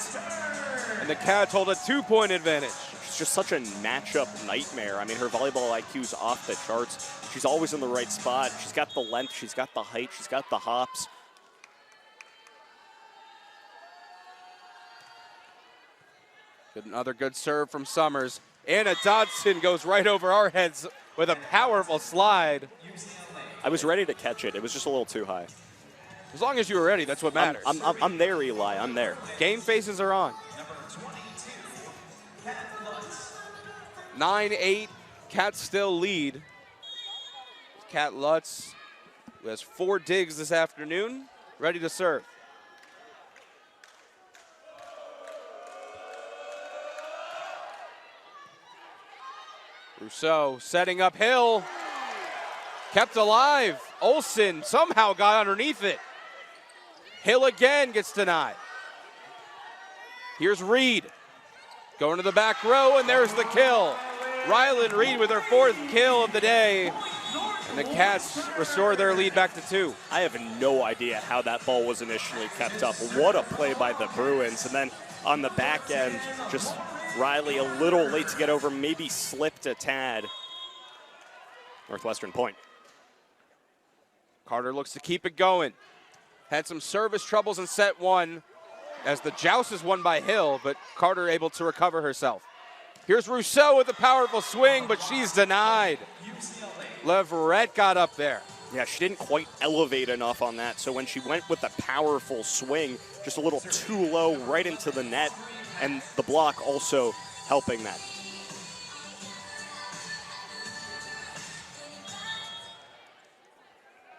Speaker 1: And the Cats hold a 2-point advantage.
Speaker 2: She's just such a matchup nightmare. I mean, her volleyball IQ's off the charts. She's always in the right spot. She's got the length, she's got the height, she's got the hops.
Speaker 1: Another good serve from Summers. Anna Dodson goes right over our heads with a powerful slide.
Speaker 2: I was ready to catch it. It was just a little too high.
Speaker 1: As long as you were ready, that's what matters.
Speaker 2: I'm there, Eli. I'm there.
Speaker 1: Game faces are on. 9-8, Cats still lead. Kat Lutz, who has 4 digs this afternoon, ready to serve. Rousseau setting up Hill. Kept alive. Olsen somehow got underneath it. Hill again gets denied. Here's Reed. Going to the back row, and there's the kill. Rylan Reed with her 4th kill of the day. And the Cats restore their lead back to 2.
Speaker 2: I have no idea how that ball was initially kept up. What a play by the Bruins. And then on the back end, just Riley a little late to get over, maybe slipped a tad. Northwestern point.
Speaker 1: Carter looks to keep it going. Had some service troubles in set 1 as the joust is won by Hill, but Carter able to recover herself. Here's Rousseau with a powerful swing, but she's denied. Leverett got up there.
Speaker 2: Yeah, she didn't quite elevate enough on that, so when she went with a powerful swing, just a little too low right into the net, and the block also helping that.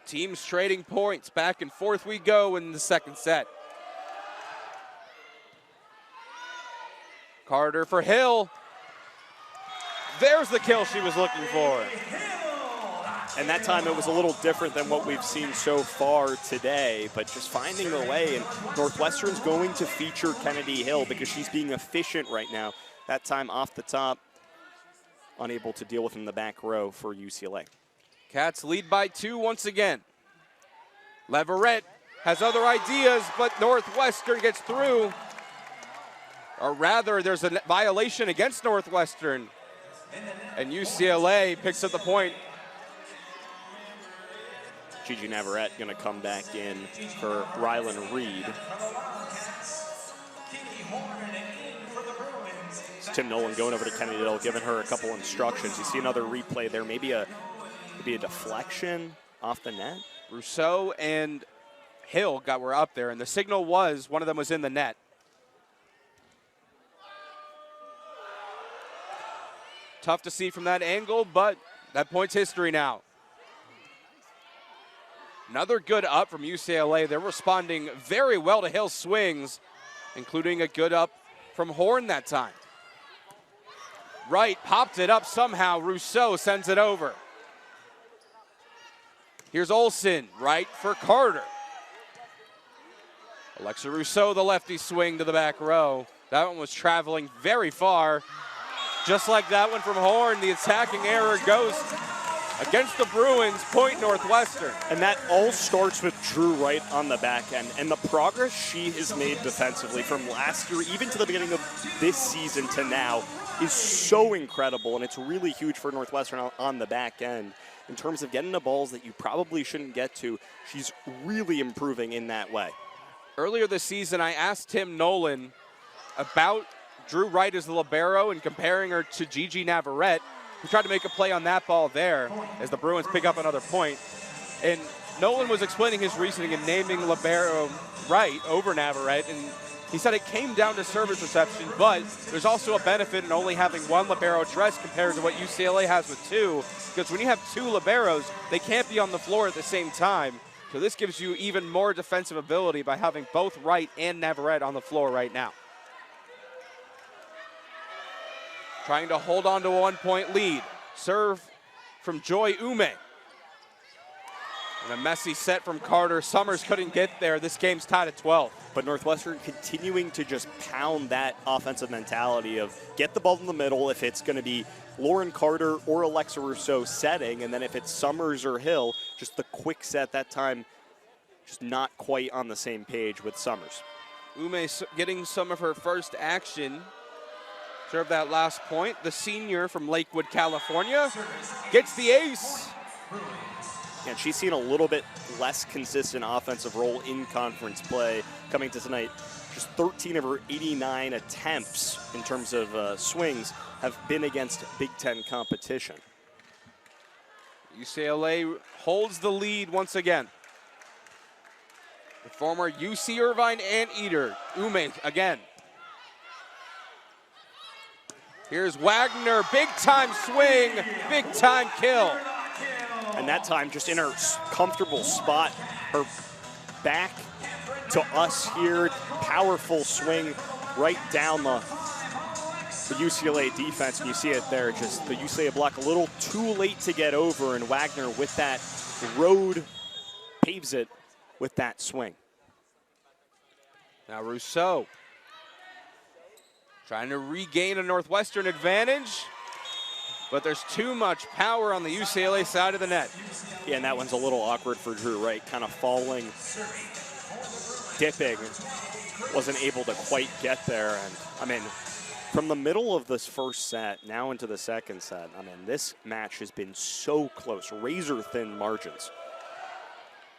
Speaker 1: Teams trading points. Back and forth we go in the second set. Carter for Hill. There's the kill she was looking for.
Speaker 2: And that time it was a little different than what we've seen so far today, but just finding the way. And Northwestern's going to feature Kennedy Hill because she's being efficient right now. That time off the top, unable to deal with in the back row for UCLA.
Speaker 1: Cats lead by 2 once again. Leverett has other ideas, but Northwestern gets through. Or rather, there's a violation against Northwestern. And UCLA picks up the point.
Speaker 2: Gigi Navarrete going to come back in for Rylan Reed. It's Tim Nolan going over to Kennedy Dill, giving her a couple instructions. You see another replay there, maybe a deflection off the net.
Speaker 1: Rousseau and Hill were up there, and the signal was one of them was in the net. Tough to see from that angle, but that point's history now. Another good up from UCLA. They're responding very well to Hill's swings, including a good up from Horn that time. Wright popped it up somehow. Rousseau sends it over. Here's Olsen, right for Carter. Alexa Rousseau, the lefty swing to the back row. That one was traveling very far. Just like that one from Horn, the attacking error goes against the Bruins, point Northwestern.
Speaker 2: And that all starts with Drew Wright on the back end. And the progress she has made defensively from last year, even to the beginning of this season to now, is so incredible. And it's really huge for Northwestern on the back end. In terms of getting the balls that you probably shouldn't get to, she's really improving in that way.
Speaker 1: Earlier this season, I asked Tim Nolan about Drew Wright as the libero and comparing her to Gigi Navarrete, who tried to make a play on that ball there as the Bruins pick up another point. And Nolan was explaining his reasoning in naming libero Wright over Navarrete, and he said it came down to service reception, but there's also a benefit in only having one libero dress compared to what UCLA has with two, because when you have two liberos, they can't be on the floor at the same time. So this gives you even more defensive ability by having both Wright and Navarrete on the floor right now. Trying to hold on to a 1-point lead. Serve from Joy Ume. And a messy set from Carter. Summers couldn't get there. This game's tied at 12.
Speaker 2: But Northwestern continuing to just pound that offensive mentality of get the ball in the middle if it's going to be Lauren Carter or Alexa Rousseau setting, and then if it's Summers or Hill, just the quick set that time, just not quite on the same page with Summers.
Speaker 1: Ume getting some of her first action. Serve that last point. The senior from Lakewood, California, gets the ace.
Speaker 2: And she's seen a little bit less consistent offensive role in conference play coming to tonight. Just 13 of her 89 attempts in terms of swings have been against Big Ten competition.
Speaker 1: UCLA holds the lead once again. The former UC Irvine Anteater, Ume again. Here's Wagner, big time swing, big time kill.
Speaker 2: And that time just in her comfortable spot, her back to us here, powerful swing right down the UCLA defense. And you see it there, just the UCLA block a little too late to get over, and Wagner with that road paves it with that swing.
Speaker 1: Now Rousseau trying to regain a Northwestern advantage, but there's too much power on the UCLA side of the net.
Speaker 2: Yeah, and that one's a little awkward for Drew Wright, kind of falling, dipping, wasn't able to quite get there. And I mean, from the middle of this first set now into the second set, I mean, this match has been so close, razor thin margins.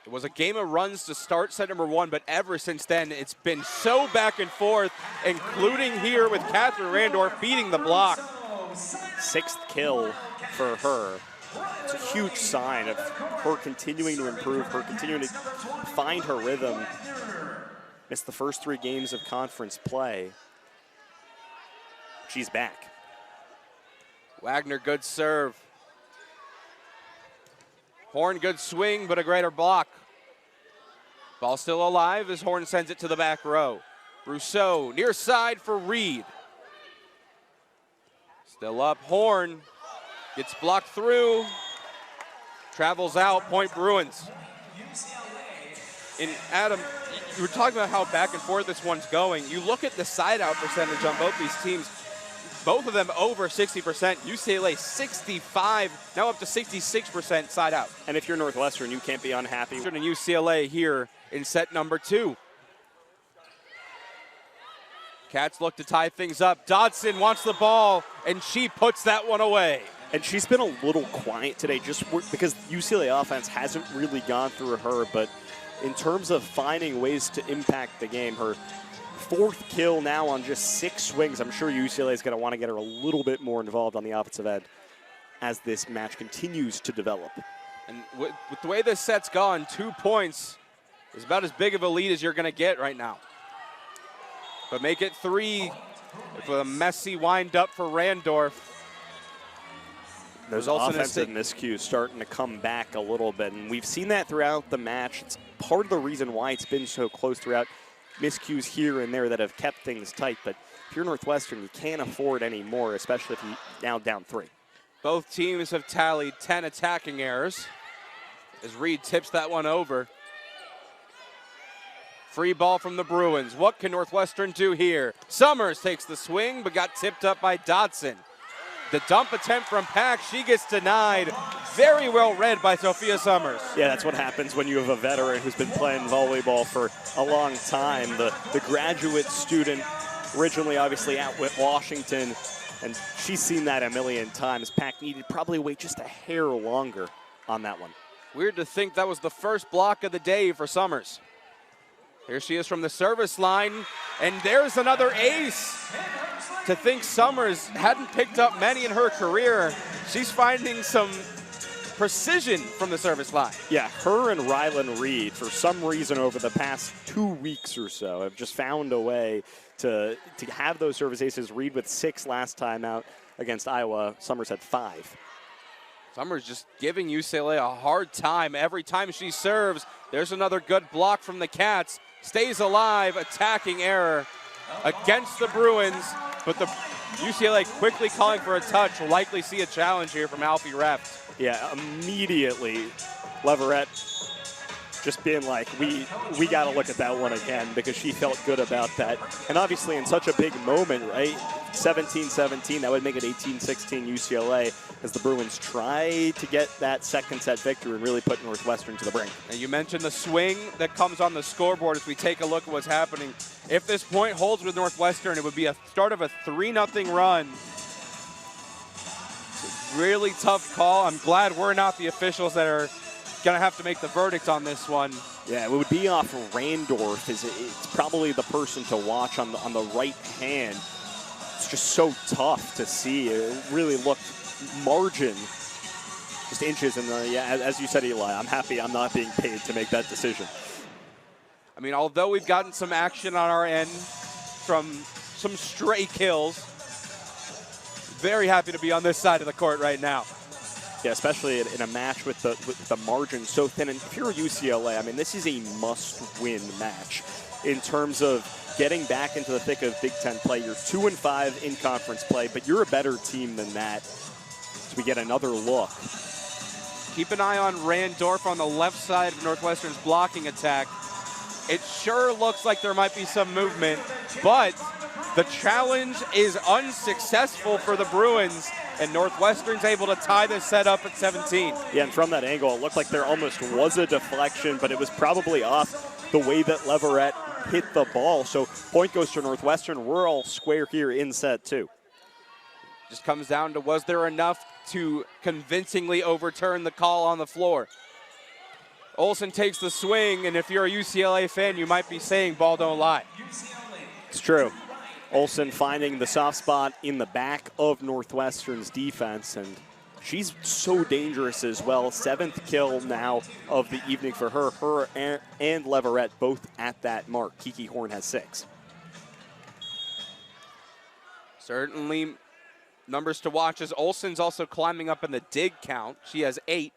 Speaker 1: It was a game of runs to start set number one, but ever since then, it's been so back and forth, including here with Catherine Randorf beating the block.
Speaker 2: Sixth kill for her. It's a huge sign of her continuing to improve, her continuing to find her rhythm. Missed the first 3 games of conference play. She's back.
Speaker 1: Wagner, good serve. Horn, good swing, but a greater block. Ball still alive as Horn sends it to the back row. Rousseau, near side for Reed. Still up, Horn. Gets blocked through. Travels out, point Bruins. And Adam, you were talking about how back and forth this one's going. You look at the side-out percentage on both these teams. Both of them over 60%. UCLA 65, now up to 66% side out.
Speaker 2: And if you're Northwestern, you can't be unhappy.
Speaker 1: And UCLA here in set number 2. Cats look to tie things up. Dodson wants the ball, and she puts that one away.
Speaker 2: And she's been a little quiet today just because UCLA offense hasn't really gone through her. But in terms of finding ways to impact the game, her 4th kill now on just 6 swings. I'm sure UCLA is going to want to get her a little bit more involved on the offensive end as this match continues to develop.
Speaker 1: And with the way this set's gone, 2 points is about as big of a lead as you're going to get right now. But make it 3 with a messy wind-up for Randorf.
Speaker 2: Those offensive miscues starting to come back a little bit, and we've seen that throughout the match. It's part of the reason why it's been so close throughout. Miscues here and there that have kept things tight, but if you're Northwestern, you can't afford any more, especially if you're now down 3.
Speaker 1: Both teams have tallied 10 attacking errors as Reed tips that one over. Free ball from the Bruins. What can Northwestern do here? Summers takes the swing, but got tipped up by Dodson. The dump attempt from Pack, she gets denied. Very well read by Sophia Summers.
Speaker 2: Yeah, that's what happens when you have a veteran who's been playing volleyball for a long time. The graduate student, originally obviously out with Washington, and she's seen that a million times. Pack needed probably wait just a hair longer on that one.
Speaker 1: Weird to think that was the first block of the day for Summers. Here she is from the service line, and there's another ace. To think Summers hadn't picked up many in her career, she's finding some precision from the service line.
Speaker 2: Yeah, her and Rylan Reed, for some reason over the past 2 weeks or so, have just found a way to have those service aces. Reed with 6 last time out against Iowa. Summers had 5.
Speaker 1: Summers just giving UCLA a hard time every time she serves. There's another good block from the Cats. Stays alive, attacking error against the Bruins, but the UCLA quickly calling for a touch. Will likely see a challenge here from Alfie Reft.
Speaker 2: Yeah, immediately Leverett just being like, we got to look at that one again, because she felt good about that. And obviously in such a big moment, right? 17-17, that would make it 18-16 UCLA as the Bruins try to get that second set victory and really put Northwestern to the brink.
Speaker 1: And you mentioned the swing that comes on the scoreboard as we take a look at what's happening. If this point holds with Northwestern, it would be a start of a 3-0 run. Really tough call. I'm glad we're not the officials that are going to have to make the verdict on this one.
Speaker 2: Yeah, it would be off Randorf. It's probably the person to watch on the right hand. It's just so tough to see. It really looked margin, just inches. And yeah, as you said, Eli, I'm happy I'm not being paid to make that decision.
Speaker 1: I mean, although we've gotten some action on our end from some stray kills, very happy to be on this side of the court right now.
Speaker 2: Yeah, especially in a match with the margin so thin. And if you're UCLA, I mean, this is a must-win match in terms of getting back into the thick of Big Ten play. You're 2-5 in conference play, but you're a better team than that. So we get another look.
Speaker 1: Keep an eye on Randorf on the left side of Northwestern's blocking attack. It sure looks like there might be some movement, but the challenge is unsuccessful for the Bruins, and Northwestern's able to tie this set up at 17.
Speaker 2: Yeah, and from that angle, it looked like there almost was a deflection, but it was probably off the way that Leverett hit the ball. So point goes to Northwestern. We're all square here in set 2.
Speaker 1: Just comes down to, was there enough to convincingly overturn the call on the floor? Olsen takes the swing, and if you're a UCLA fan, you might be saying ball don't lie.
Speaker 2: It's true. Olsen finding the soft spot in the back of Northwestern's defense, and she's so dangerous as well. 7th kill now of the evening for her. Her and Leverett both at that mark. Kiki Horn has 6.
Speaker 1: Certainly numbers to watch as Olsen's also climbing up in the dig count. She has 8.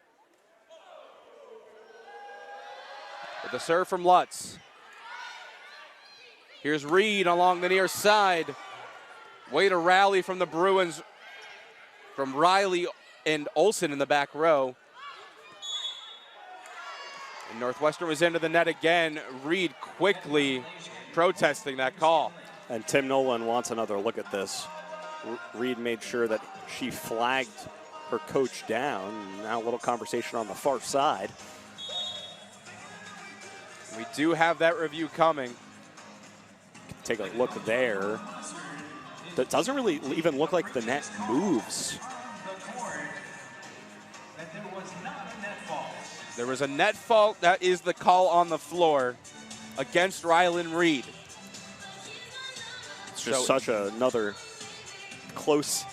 Speaker 1: With the serve from Lutz. Here's Reed along the near side. Way to rally from the Bruins, from Riley and Olsen in the back row. And Northwestern was into the net again. Reed quickly protesting that call.
Speaker 2: And Tim Nolan wants another look at this. Reed made sure that she flagged her coach down. Now a little conversation on the far side.
Speaker 1: We do have that review coming.
Speaker 2: Take a look there. That doesn't really even look like the net moves.
Speaker 1: There was a net fault. That is the call on the floor against Rylan Reed.
Speaker 2: It's just such another close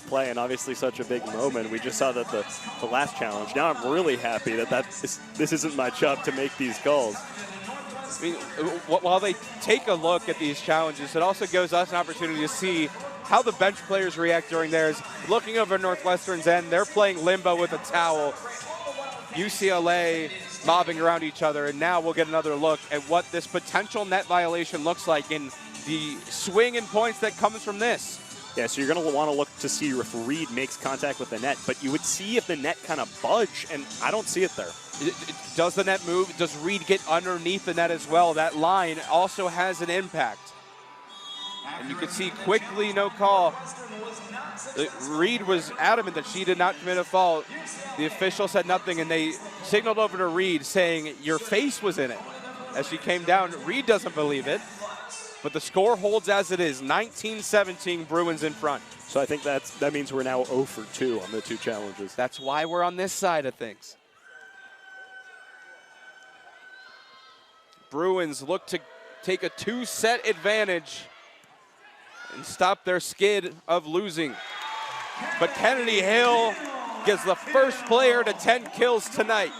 Speaker 2: play, and obviously such a big moment. We just saw that the last challenge. Now I'm really happy that this isn't my job to make these calls.
Speaker 1: I mean, while they take a look at these challenges, it also gives us an opportunity to see how the bench players react during theirs. Looking over Northwestern's end, they're playing limbo with a towel. UCLA mobbing around each other, and now we'll get another look at what this potential net violation looks like in the swing and points that comes from this.
Speaker 2: Yeah, so you're going to want to look to see if Reed makes contact with the net, but you would see if the net kind of budge, and I don't see it there.
Speaker 1: Does the net move? Does Reed get underneath the net as well? That line also has an impact. And you can see quickly, no call. Reed was adamant that she did not commit a fault. The official said nothing, and they signaled over to Reed saying, your face was in it. As she came down, Reed doesn't believe it. But the score holds as it is, 19-17, Bruins in front.
Speaker 2: So I think that means we're now 0 for 2 on the two challenges.
Speaker 1: That's why we're on this side of things. Bruins look to take a 2-set advantage and stop their skid of losing. But Kennedy Hill gets the first player to 10 kills tonight.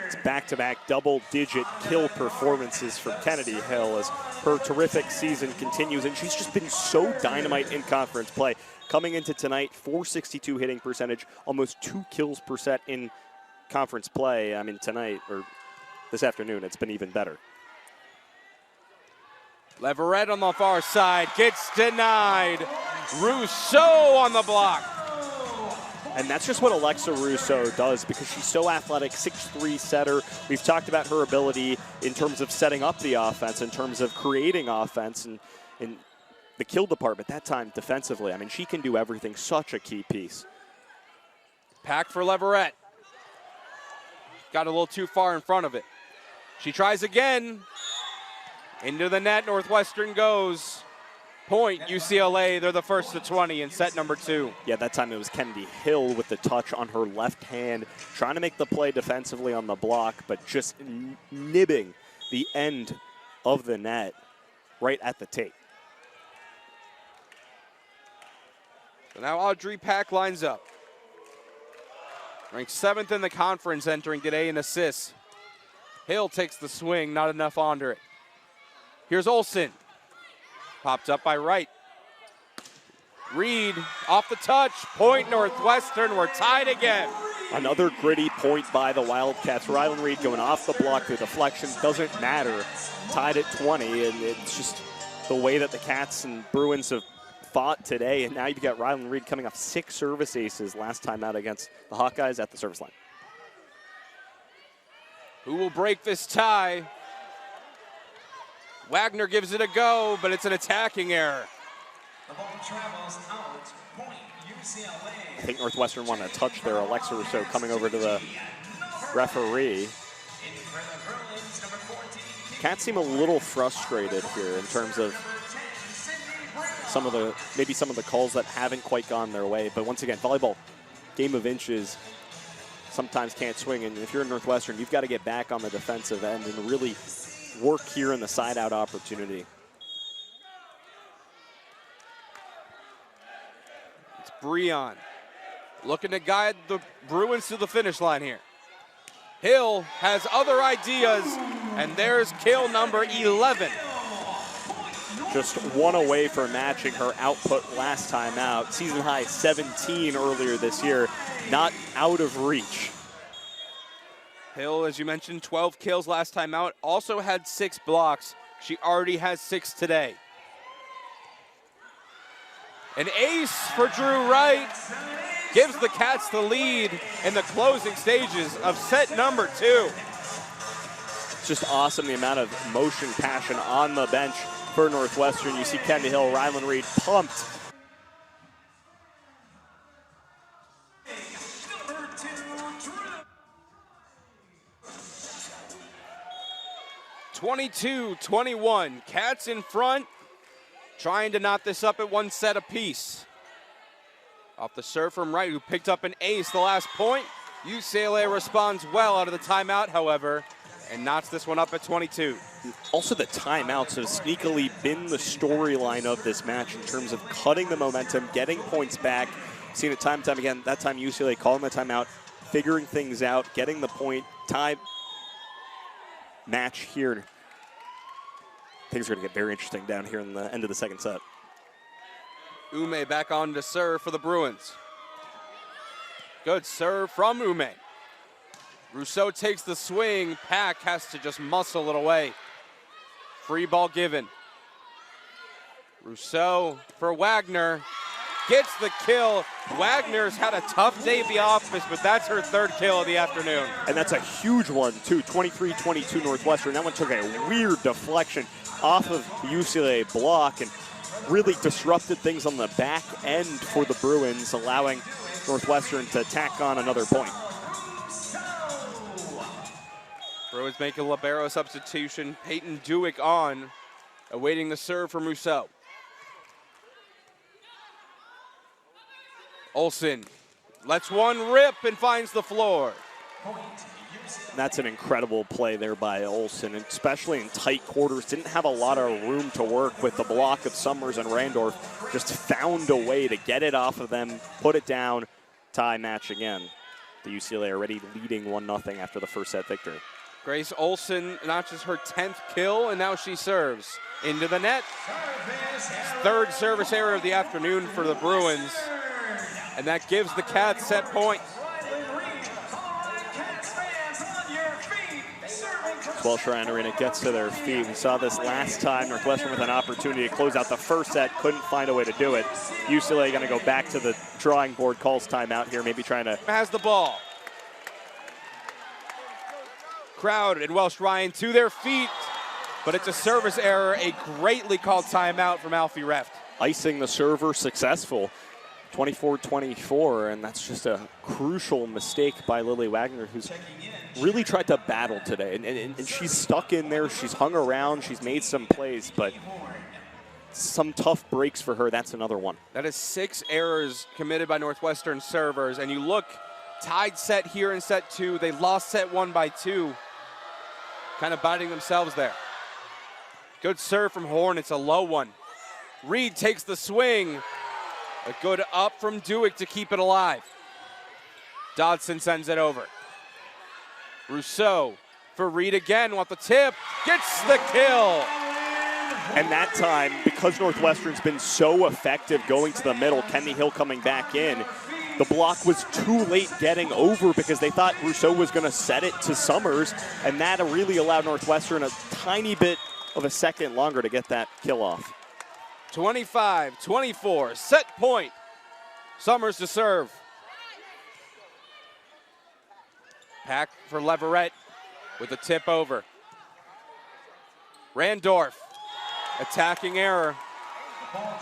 Speaker 2: It's back-to-back double-digit kill performances from Kennedy Hill as her terrific season continues, and she's just been so dynamite in conference play. Coming into tonight, .462 hitting percentage, almost 2 kills per set in conference play. I mean, tonight, or this afternoon, it's been even better.
Speaker 1: Leverett on the far side gets denied. Rousseau on the block.
Speaker 2: And that's just what Alexa Rousseau does because she's so athletic, 6'3" setter. We've talked about her ability in terms of setting up the offense, in terms of creating offense, and in the kill department, that time defensively. I mean, she can do everything, such a key piece.
Speaker 1: Pack for Leverett. Got a little too far in front of it. She tries again. Into the net, Northwestern goes. Point, UCLA, they're the first to 20 in set number 2.
Speaker 2: Yeah, that time it was Kennedy Hill with the touch on her left hand, trying to make the play defensively on the block, but just nibbing the end of the net right at the tape.
Speaker 1: So now Audrey Pack lines up. Ranked 7th in the conference entering today in assists. Hill takes the swing, not enough under it. Here's Olsen. Popped up by Wright. Reed off the touch. Point Northwestern. We're tied again.
Speaker 2: Another gritty point by the Wildcats. Rylan Reed going off the block through deflection. Doesn't matter. Tied at 20, and it's just the way that the Cats and Bruins have fought today. And now you've got Rylan Reed coming off 6 service aces last time out against the Hawkeyes at the service line.
Speaker 1: Who will break this tie? Wagner gives it a go, but it's an attacking error.
Speaker 3: The ball travels out. Point, UCLA.
Speaker 2: I think Northwestern wanted to touch there. Alexa Rousseau coming over to the referee. Cats seem a little frustrated here in terms of maybe some of the calls that haven't quite gone their way. But once again, volleyball, game of inches, sometimes can't swing. And if you're in Northwestern, you've got to get back on the defensive end and really work here in the side-out opportunity.
Speaker 1: It's Breon looking to guide the Bruins to the finish line here. Hill has other ideas, and there's kill number 11.
Speaker 2: Just one away from matching her output last time out. Season high 17 earlier this year, not out of reach.
Speaker 1: Hill, as you mentioned, 12 kills last time out. Also had 6 blocks. She already has 6 today. An ace for Drew Wright gives the Cats the lead in the closing stages of set number 2.
Speaker 2: It's just awesome, the amount of motion, passion on the bench for Northwestern. You see Kennedy Hill, Rylan Reed pumped.
Speaker 1: 22-21. Cats in front, trying to knot this up at one set apiece. Off the serve from Wright, who picked up an ace the last point. UCLA responds well out of the timeout, however, and knots this one up at 22.
Speaker 2: Also, the timeouts have sneakily been the storyline of this match in terms of cutting the momentum, getting points back. Seen it time and time again. That time UCLA calling the timeout, figuring things out, getting the point. Tie match here. Things are going to get very interesting down here in the end of the second set.
Speaker 1: Ume back on to serve for the Bruins. Good serve from Ume. Rousseau takes the swing. Pack has to just muscle it away. Free ball given. Rousseau for Wagner. Gets the kill. Wagner's had a tough day at the office, but that's her third kill of the afternoon.
Speaker 2: And that's a huge one, too. 23-22 Northwestern. That one took a weird deflection off of the UCLA block and really disrupted things on the back end for the Bruins, allowing Northwestern to tack on another point.
Speaker 1: Bruins make a libero substitution. Peyton Dewick on, awaiting the serve from Rousseau. Olsen lets one rip and finds the floor.
Speaker 2: That's an incredible play there by Olsen, especially in tight quarters. Didn't have a lot of room to work with the block of Summers and Randorf. Just found a way to get it off of them, put it down, tie match again. The UCLA already leading 1-0 after the first set victory.
Speaker 1: Grace Olsen notches her 10th kill, and now she serves into the net. Third service error of the afternoon for the Bruins, and that gives the Cats set point.
Speaker 2: Welsh-Ryan Arena gets to their feet. We saw this last time, Northwestern with an opportunity to close out the first set, couldn't find a way to do it. UCLA going to go back to the drawing board, calls timeout here, maybe trying to...
Speaker 1: Has the ball. Crowd and Welsh-Ryan to their feet, but it's a service error, a greatly called timeout from Alfie Reft.
Speaker 2: Icing the server, successful. 24-24, and that's just a crucial mistake by Lily Wagner, who's really tried to battle today. And she's stuck in there, she's hung around, she's made some plays, but some tough breaks for her. That's another one.
Speaker 1: That is 6 errors committed by Northwestern servers, and you look, tied set here in set 2. They lost set 1 by 2, kind of biting themselves there. Good serve from Horn, it's a low one. Reed takes the swing. A good up from Dewick to keep it alive. Dodson sends it over. Rousseau for Reed again, want the tip, gets the kill.
Speaker 2: And that time, because Northwestern's been so effective going to the middle, Kenny Hill coming back in, the block was too late getting over because they thought Rousseau was going to set it to Summers, and that really allowed Northwestern a tiny bit of a second longer to get that kill off.
Speaker 1: 25-24, set point. Summers to serve. Pack for Leverett with a tip over. Randorf, attacking error.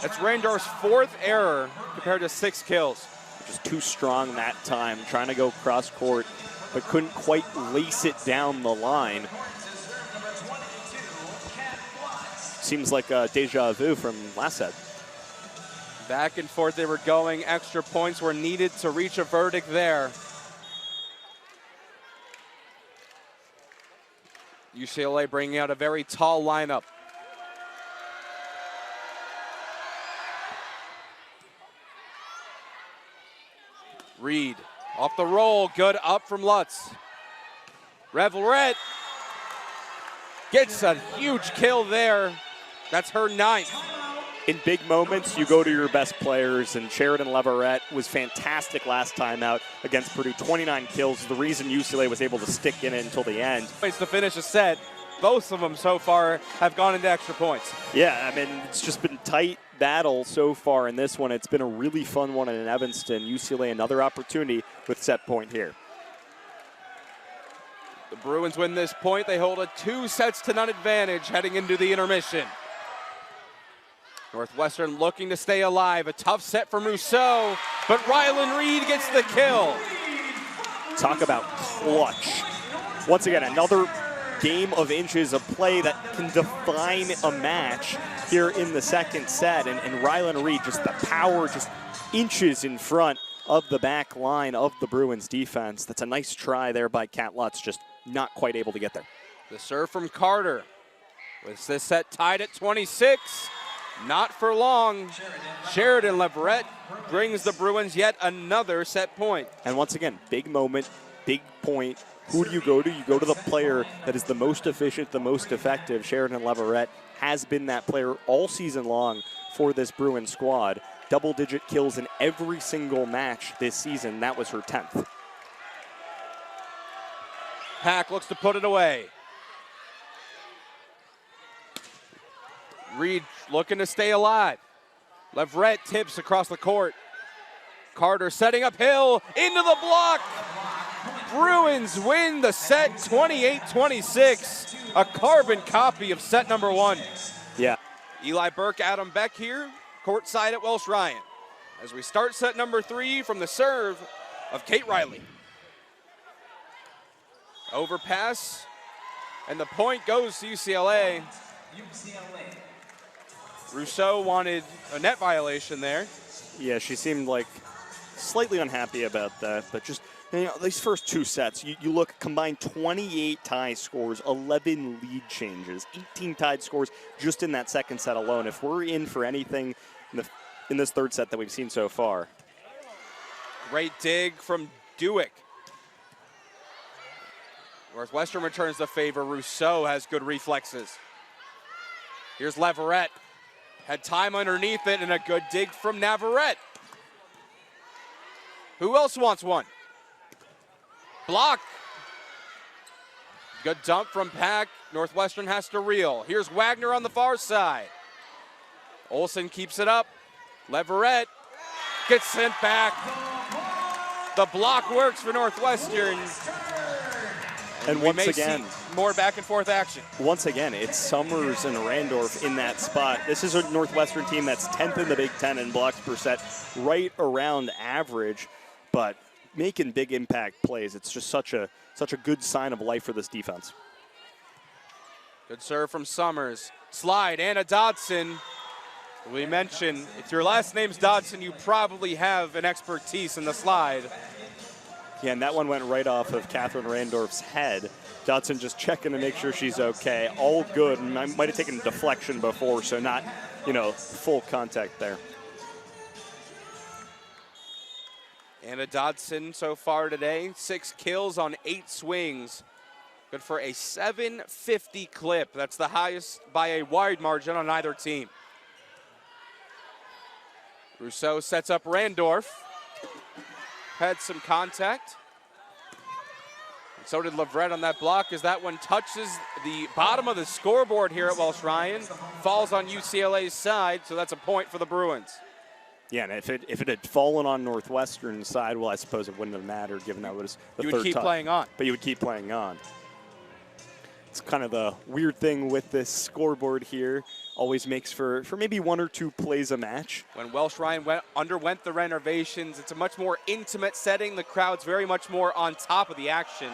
Speaker 1: That's Randorf's 4th error compared to 6 kills.
Speaker 2: Just too strong that time, trying to go cross court, but couldn't quite lace it down the line. Seems like a deja vu from last set.
Speaker 1: Back and forth they were going. Extra points were needed to reach a verdict there. UCLA bringing out a very tall lineup. Reed off the roll, good up from Lutz. Revelret gets a huge kill there. That's her 9th.
Speaker 2: In big moments, you go to your best players, and Sheridan Leverett was fantastic last time out against Purdue. 29 kills, the reason UCLA was able to stick in it until the end.
Speaker 1: Ways to finish a set. Both of them so far have gone into extra points.
Speaker 2: Yeah, I mean, it's just been tight battle so far in this one. It's been a really fun one in Evanston. UCLA another opportunity with set point here.
Speaker 1: The Bruins win this point. They hold a 2-0 advantage heading into the intermission. Northwestern looking to stay alive. A tough set from Rousseau, but Rylan Reed gets the kill.
Speaker 2: Talk about clutch. Once again, another game of inches of play that can define a match here in the second set. And Rylan Reed, just the power, just inches in front of the back line of the Bruins defense. That's a nice try there by Kat Lutz, just not quite able to get there.
Speaker 1: The serve from Carter. With this set tied at 26. Not for long. Sheridan Leverett brings the Bruins yet another set point.
Speaker 2: And once again, big moment, big point. Who do you go to? You go to the player that is the most efficient, the most effective. Sheridan Leverett has been that player all season long for this Bruins squad. Double-digit kills in every single match this season. That was her 10th.
Speaker 1: Pack looks to put it away. Reed looking to stay alive. Leverett tips across the court. Carter setting up Hill into the block. Bruins win the set 28-26. A carbon copy of set number 1.
Speaker 2: Yeah.
Speaker 1: Eli Burke, Adam Beck here, courtside at Welsh Ryan. As we start set number 3 from the serve of Kate Riley. Overpass, and the point goes to UCLA. Rousseau wanted a net violation there.
Speaker 2: Yeah, she seemed like slightly unhappy about that, but just, you know, these first 2 sets, you look, combined 28 tie scores, 11 lead changes, 18 tied scores just in that second set alone. If we're in for anything in this third set that we've seen so far.
Speaker 1: Great dig from Dewick. Northwestern returns the favor. Rousseau has good reflexes. Here's Leverett. Had time underneath it, and a good dig from Navarrete. Who else wants one? Block. Good dump from Pack. Northwestern has to reel. Here's Wagner on the far side. Olsen keeps it up. Leverett gets sent back. The block works for Northwestern.
Speaker 2: And once again,
Speaker 1: more back and forth action.
Speaker 2: Once again, it's Summers and Randorf in that spot. This is a Northwestern team that's 10th in the Big Ten in blocks per set, right around average, but making big impact plays. It's just such a good sign of life for this defense.
Speaker 1: Good serve from Summers. Slide, Anna Dodson. We mentioned, if your last name's Dodson, you probably have an expertise in the slide.
Speaker 2: Yeah, and that one went right off of Catherine Randorf's head. Dodson just checking to make sure she's okay. All good. And I might have taken a deflection before, so not, full contact there.
Speaker 1: Anna Dodson so far today, 6 kills on 8 swings. Good for a 750 clip. That's the highest by a wide margin on either team. Rousseau sets up Randorf. Had some contact. And so did Leverett on that block as that one touches the bottom of the scoreboard here at Welsh Ryan. Falls on UCLA's side, so that's a point for the Bruins.
Speaker 2: Yeah, and if it had fallen on Northwestern's side, well, I suppose it wouldn't have mattered given that was the third
Speaker 1: You would keep playing on.
Speaker 2: But you would keep playing on. It's kind of the weird thing with this scoreboard here. Always makes for maybe 1 or 2 plays a match.
Speaker 1: When Welsh Ryan underwent the renovations, it's a much more intimate setting. The crowd's very much more on top of the action.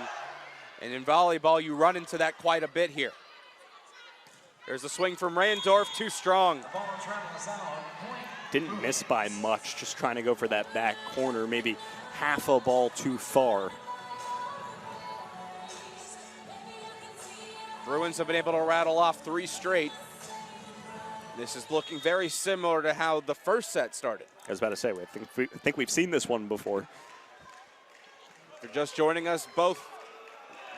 Speaker 1: And in volleyball, you run into that quite a bit here. There's a swing from Randorf, too strong.
Speaker 2: Didn't miss by much, just trying to go for that back corner, maybe half a ball too far.
Speaker 1: Bruins have been able to rattle off 3 straight. This is looking very similar to how the first set started.
Speaker 2: I was about to say, I think we've seen this one before.
Speaker 1: If you're just joining us, both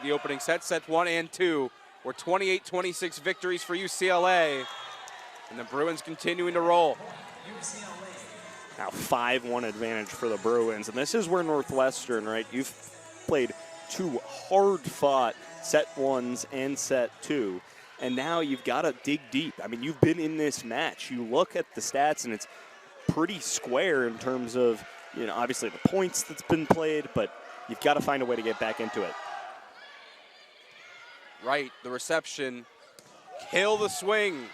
Speaker 1: the opening sets 1 and 2, were 28-26 victories for UCLA, and the Bruins continuing to roll.
Speaker 2: Now 5-1 advantage for the Bruins, and this is where Northwestern, right? You've played 2 hard-fought set 1s and set 2. And now you've got to dig deep. I mean, you've been in this match. You look at the stats, and it's pretty square in terms of, obviously the points that's been played, but you've got to find a way to get back into it.
Speaker 1: Right, the reception. Kill the swing.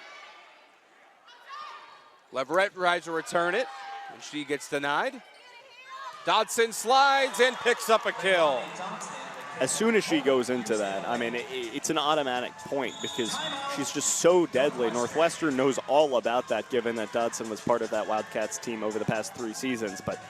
Speaker 1: Leverett tries to return it, and she gets denied. Dodson slides and picks up a kill.
Speaker 2: as soon as she goes into that, I mean, it's an automatic point because she's just so deadly. Northwestern knows all about that, given that Dodson was part of that Wildcats team over the past 3 seasons. But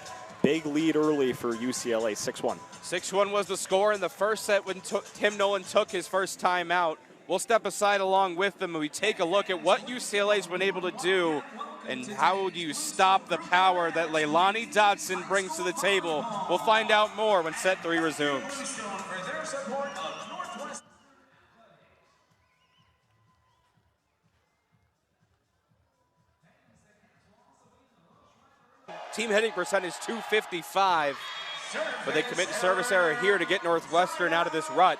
Speaker 2: big lead early for UCLA, 6-1.
Speaker 1: 6-1 was the score in the first set when Tim Nolan took his first time out. We'll step aside along with them and we take a look at what UCLA's been able to do and how do you stop the power that Leilani Dodson brings to the table. We'll find out more when set 3 resumes. Team hitting percentage 255, but they commit service error here to get Northwestern out of this rut.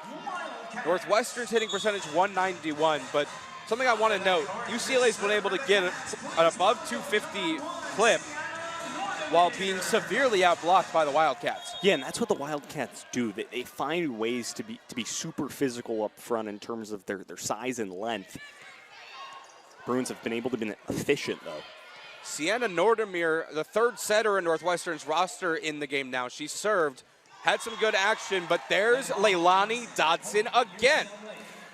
Speaker 1: Northwestern's hitting percentage 191, but something I want to note, UCLA's been able to get an above 250 clip while being severely outblocked by the Wildcats.
Speaker 2: Yeah, and that's what the Wildcats do. They find ways to be super physical up front in terms of their size and length. Bruins have been able to be efficient, though.
Speaker 1: Sienna Nordemir, the 3rd setter in Northwestern's roster in the game now. She served, had some good action, but there's Leilani Dodson again.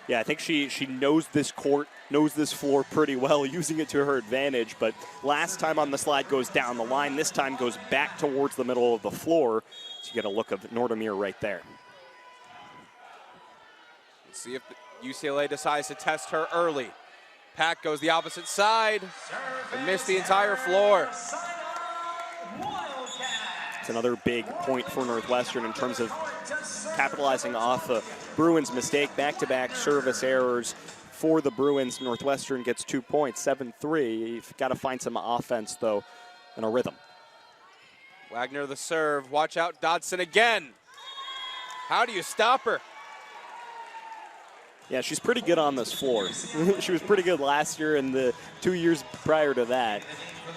Speaker 2: Yeah, I think she knows this court, knows this floor pretty well, using it to her advantage. But last time on the slide goes down the line. This time goes back towards the middle of the floor. So you get a look of Nordemir right there.
Speaker 1: Let's see if UCLA decides to test her early. Pack goes the opposite side and missed the entire floor.
Speaker 2: It's another big point for Northwestern in terms of capitalizing off a Bruins mistake, back-to-back service errors for the Bruins. Northwestern gets 2 points, 7-3. You've got to find some offense, though, and a rhythm.
Speaker 1: Wagner the serve. Watch out, Dodson again. How do you stop her?
Speaker 2: Yeah, she's pretty good on this floor. She was pretty good last year and the 2 years prior to that.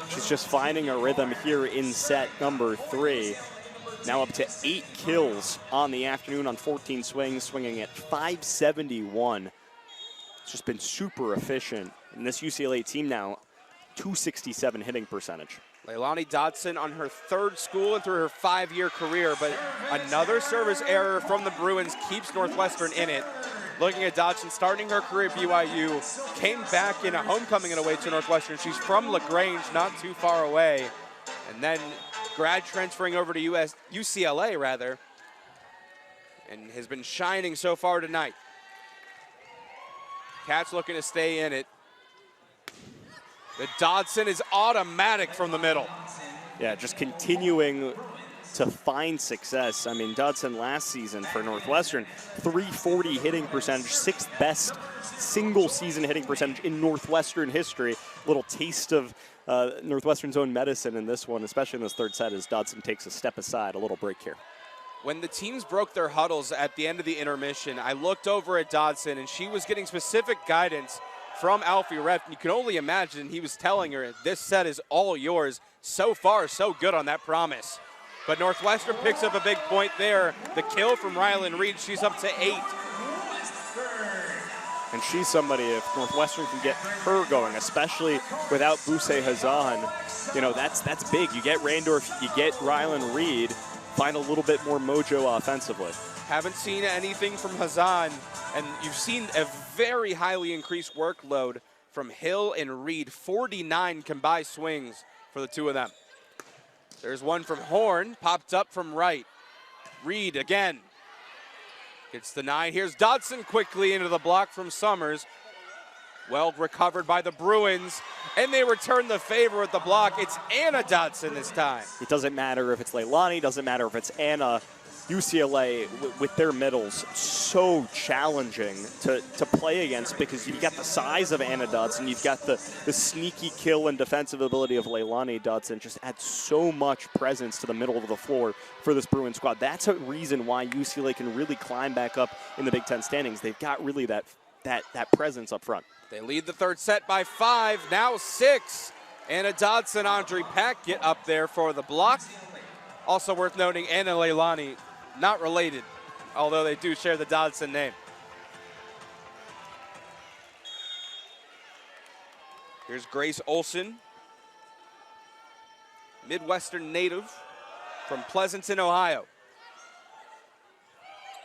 Speaker 2: She's just finding a rhythm here in set number 3. Now up to 8 kills on the afternoon on 14 swings, swinging at 571. It's just been super efficient. And this UCLA team now, 267 hitting percentage.
Speaker 1: Leilani Dodson on her 3rd school and through her 5-year career, but another service error from the Bruins keeps Northwestern in it. Looking at Dodson, starting her career at BYU, came back in a homecoming and away to Northwestern. She's from LaGrange, not too far away, and then grad transferring over to UCLA, rather, and has been shining so far tonight. Cats looking to stay in it. The Dodson is automatic from the middle.
Speaker 2: Yeah, just continuing to find success. I mean, Dodson last season for Northwestern, 340 hitting percentage, 6th best single season hitting percentage in Northwestern history. Little taste of Northwestern's own medicine in this one, especially in this 3rd set as Dodson takes a step aside. A little break here.
Speaker 1: When the teams broke their huddles at the end of the intermission, I looked over at Dodson and she was getting specific guidance from Alfie Ref. You can only imagine he was telling her, this set is all yours. So far, so good on that promise. But Northwestern picks up a big point there. The kill from Rylan Reed, she's up to 8.
Speaker 2: And she's somebody, if Northwestern can get her going, especially without Boussaint Hazan, you know, that's big. You get Randorf, you get Rylan Reed, find a little bit more mojo offensively.
Speaker 1: Haven't seen anything from Hazan, and you've seen a very highly increased workload from Hill and Reed. 49 combined swings for the 2 of them. There's one from Horn, popped up from right. Reed again. Gets the 9. Here's Dodson quickly into the block from Summers. Well recovered by the Bruins, and they return the favor with the block. It's Anna Dodson this time.
Speaker 2: It doesn't matter if it's Leilani, doesn't matter if it's Anna. UCLA, with their middles, so challenging to play against because you've got the size of Anna Dodson, you've got the sneaky kill and defensive ability of Leilani Dodson. Just adds so much presence to the middle of the floor for this Bruins squad. That's a reason why UCLA can really climb back up in the Big Ten standings. They've got really that presence up front.
Speaker 1: They lead the 3rd set by 5, now 6. Anna Dodson, Andre Pack get up there for the block. Also worth noting, Anna Leilani, not related, although they do share the Dodson name. Here's Grace Olson, Midwestern native from Pleasanton, Ohio.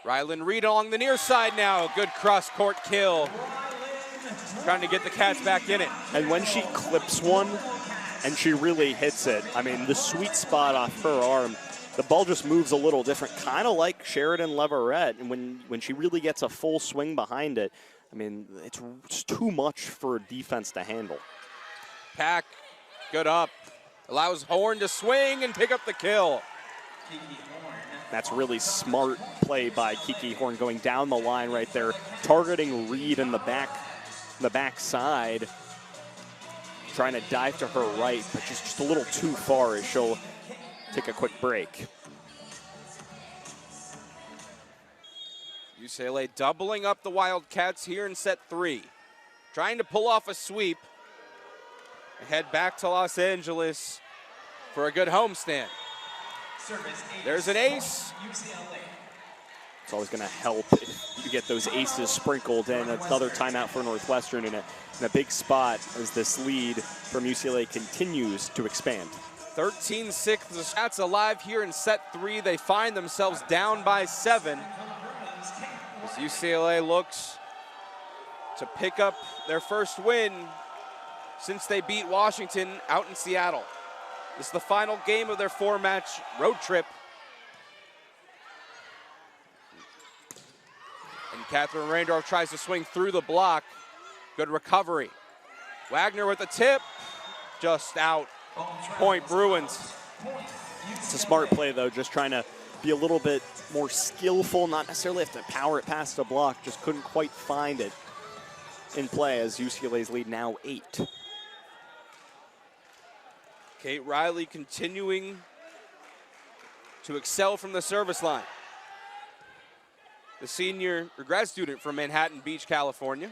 Speaker 1: Rylan Reed along the near side now. Good cross-court kill. Trying to get the Cats back in it.
Speaker 2: And when she clips one and she really hits it, I mean, the sweet spot off her arm, the ball just moves a little different, kind of like Sheridan Leverett. And when she really gets a full swing behind it, I mean, it's too much for a defense to handle.
Speaker 1: Pack, good up. Allows Horn to swing and pick up the kill.
Speaker 2: That's really smart play by Kiki Horn, going down the line right there, targeting Reed in the back side, trying to dive to her right, but just a little too far as she'll take a quick break.
Speaker 1: UCLA doubling up the Wildcats here in set 3. Trying to pull off a sweep. Head back to Los Angeles for a good homestand. There's an ace.
Speaker 2: It's always going to help if you get those aces sprinkled in. Another timeout for Northwestern in a big spot as this lead from UCLA continues to expand.
Speaker 1: 13-6, the Cats alive here in set 3. They find themselves down by 7. As UCLA looks to pick up their first win since they beat Washington out in Seattle. This is the final game of their 4-match road trip. And Catherine Reindorf tries to swing through the block. Good recovery. Wagner with the tip, just out. Point Bruins.
Speaker 2: It's a smart play, though, just trying to be a little bit more skillful, not necessarily have to power it past the block, just couldn't quite find it in play as UCLA's lead now 8.
Speaker 1: Kate Riley continuing to excel from the service line. The senior or grad student from Manhattan Beach, California.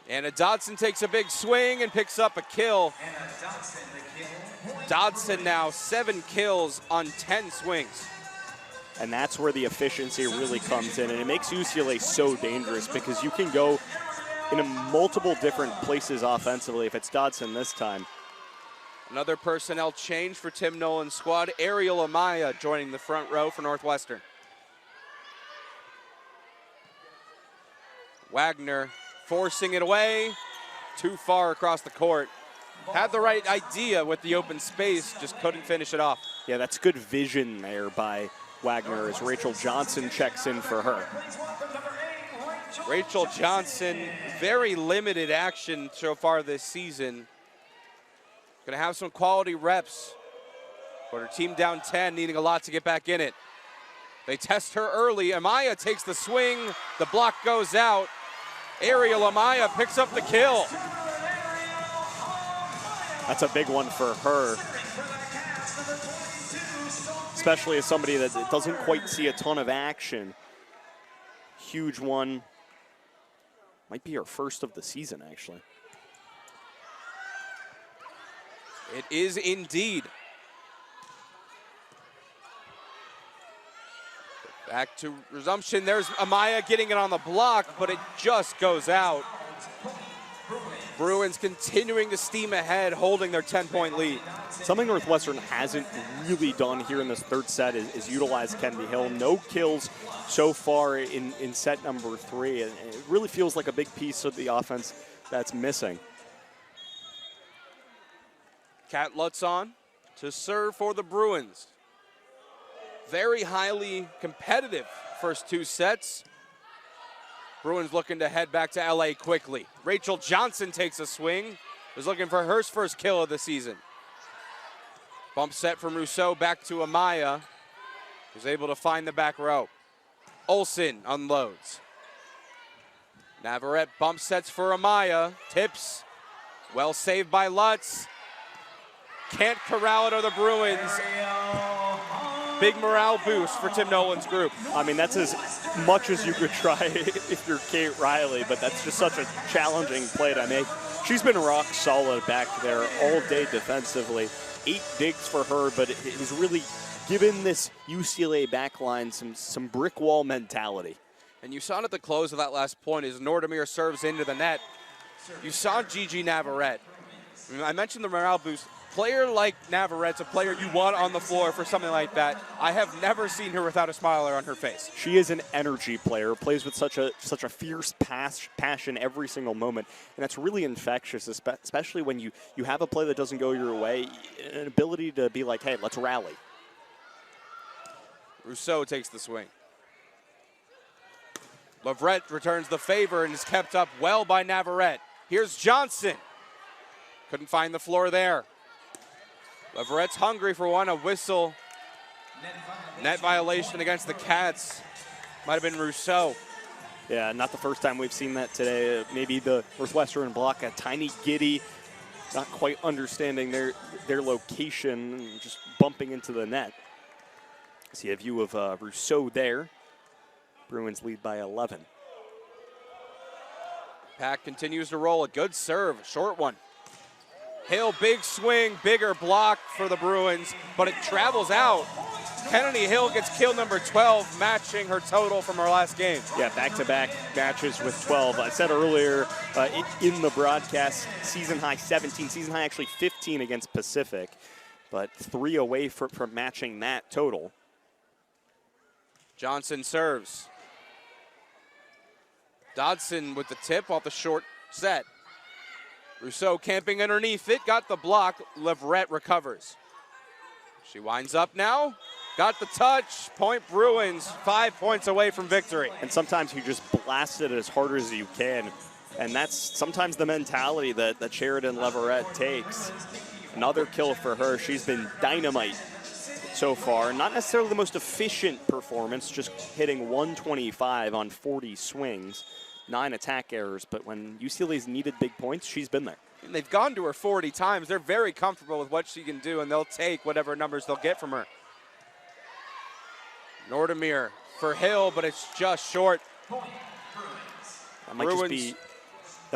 Speaker 1: Anna Dodson takes a big swing and picks up a kill. Dodson now 7 kills on 10 swings.
Speaker 2: And that's where the efficiency really comes in, and it makes UCLA so dangerous because you can go in multiple different places offensively if it's Dodson this time.
Speaker 1: Another personnel change for Tim Nolan's squad. Ariel Amaya joining the front row for Northwestern. Wagner forcing it away, too far across the court. Had the right idea with the open space, just couldn't finish it off.
Speaker 2: Yeah, that's good vision there by Wagner as Rachel Johnson checks in for her.
Speaker 1: Rachel Johnson, very limited action so far this season. Gonna have some quality reps, but her team down 10, needing a lot to get back in it. They test her early. Amaya takes the swing, the block goes out. Ariel Amaya picks up the kill.
Speaker 2: That's a big one for her, especially as somebody that doesn't quite see a ton of action. Huge one. Might be her first of the season, actually.
Speaker 1: It is indeed. Back to resumption. There's Amaya getting it on the block, but it just goes out. Bruins continuing to steam ahead, holding their 10-point lead.
Speaker 2: Something Northwestern hasn't really done here in this third set is utilize Kennedy Hill. No kills so far in set number 3, and it really feels like a big piece of the offense that's missing.
Speaker 1: Kat Lutz on to serve for the Bruins. Very highly competitive first 2 sets. Bruins looking to head back to LA quickly. Rachel Johnson takes a swing. Was looking for her first kill of the season. Bump set from Rousseau back to Amaya. Was able to find the back row. Olsen unloads. Navarrete bump sets for Amaya. Tips. Well saved by Lutz. Can't corral it, or the Bruins. Big morale boost for Tim Nolan's group.
Speaker 2: I mean, that's as much as you could try if you're Kate Riley, but that's just such a challenging play to make. She's been rock solid back there all day defensively. 8 digs for her, but it has really given this UCLA backline some brick wall mentality.
Speaker 1: And you saw it at the close of that last point as Nordemir serves into the net. You saw Gigi Navarrete. I mentioned the morale boost. player like Navarrette's a player you want on the floor for something like that. I have never seen her without a smile on her face.
Speaker 2: She is an energy player, plays with such a fierce passion every single moment, and that's really infectious, especially when you have a play that doesn't go your way, an ability to be like, hey, let's rally.
Speaker 1: Rousseau takes the swing. Leverette returns the favor and is kept up well by Navarrette. Here's Johnson. Couldn't find the floor there. Leverette's hungry for one, a whistle. Net violation against the Cats. Might have been Rousseau.
Speaker 2: Yeah, not the first time we've seen that today. Maybe the Northwestern block a tiny giddy, not quite understanding their location, just bumping into the net. See a view of Rousseau there. Bruins lead by 11.
Speaker 1: Pack continues to roll. A good serve, short one. Hill, big swing, bigger block for the Bruins, but it travels out. Kennedy Hill gets kill number 12, matching her total from her last game.
Speaker 2: Yeah, back-to-back matches with 12. I said earlier in the broadcast, season high 17, season high actually 15 against Pacific, but 3 away from matching that total.
Speaker 1: Johnson serves. Dodson with the tip off the short set. Rousseau camping underneath it, got the block. Leverette recovers. She winds up now, got the touch. Point Bruins, 5 points away from victory.
Speaker 2: And sometimes you just blast it as hard as you can, and that's sometimes the mentality that Sheridan Leverette takes. Another kill for her. She's been dynamite so far. Not necessarily the most efficient performance, just hitting 125 on 40 swings. 9 attack errors, but when UCLA's needed big points, she's been there.
Speaker 1: And they've gone to her 40 times. They're very comfortable with what she can do, and they'll take whatever numbers they'll get from her. Nordemir for Hill, but it's just short.
Speaker 2: That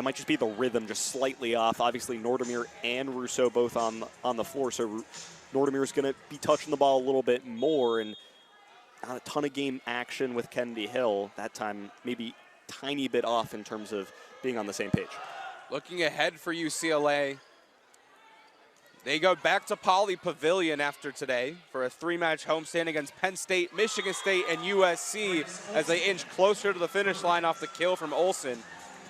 Speaker 2: might just be the rhythm, just slightly off. Obviously, Nordemir and Rousseau both on the floor, so Nordemir's going to be touching the ball a little bit more, and not a ton of game action with Kennedy Hill. That time, maybe tiny bit off in terms of being on the same page.
Speaker 1: Looking ahead for UCLA, they go back to Poly Pavilion after today for a 3-match homestand against Penn State, Michigan State, and USC as they inch closer to the finish line off the kill from Olsen.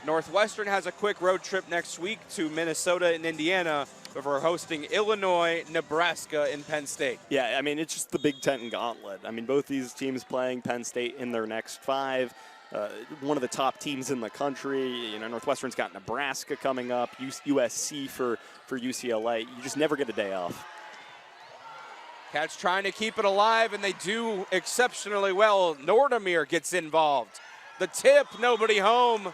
Speaker 1: Northwestern has a quick road trip next week to Minnesota and Indiana before hosting Illinois, Nebraska, and Penn State.
Speaker 2: Yeah, I mean, it's just the Big Ten gauntlet. I mean, both these teams playing Penn State in their next 5. One of the top teams in the country. You know, Northwestern's got Nebraska coming up, USC for UCLA. You just never get a day off.
Speaker 1: Cats trying to keep it alive, and they do exceptionally well. Nordemir gets involved. The tip, nobody home.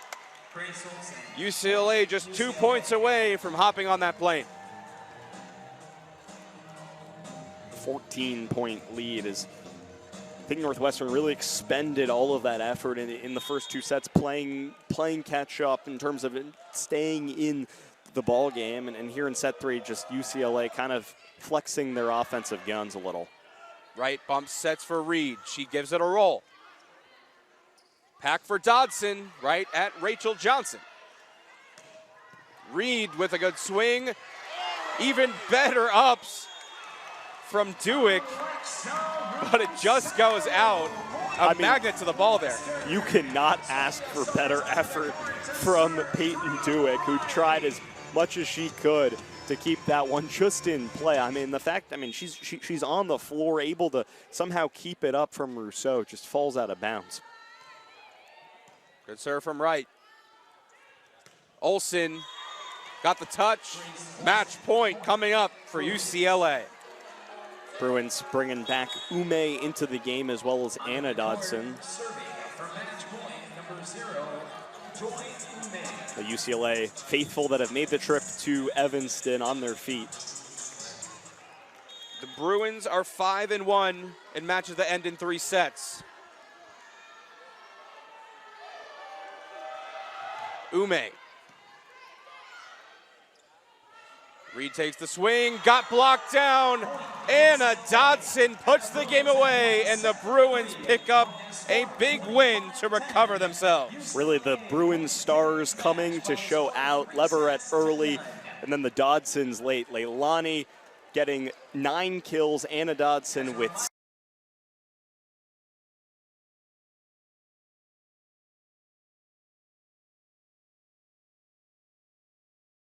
Speaker 1: UCLA just 2 points away from hopping on that plane.
Speaker 2: 14-point lead is, I think Northwestern really expended all of that effort in the first 2 sets, playing catch up in terms of staying in the ball game. And here in set 3, just UCLA kind of flexing their offensive guns a little.
Speaker 1: Right bump sets for Reed. She gives it a roll. Pack for Dodson, right at Rachel Johnson. Reed with a good swing. Even better ups from Dewick, but it just goes out. Magnet to the ball there.
Speaker 2: You cannot ask for better effort from Peyton Dewick, who tried as much as she could to keep that one just in play. I mean, the fact, she's on the floor, able to somehow keep it up from Rousseau, just falls out of bounds.
Speaker 1: Good serve from right. Olsen got the touch. Match point coming up for UCLA.
Speaker 2: Bruins bringing back Ume into the game as well as Anna Dodson. The UCLA faithful that have made the trip to Evanston on their feet.
Speaker 1: The Bruins are 5-1 in matches that end in 3 sets. Ume. Reed takes the swing, got blocked down. Anna Dodson puts the game away, and the Bruins pick up a big win to recover themselves.
Speaker 2: Really, the Bruins stars coming to show out. Leverette early, and then the Dodsons late. Leilani getting 9 kills. Anna Dodson with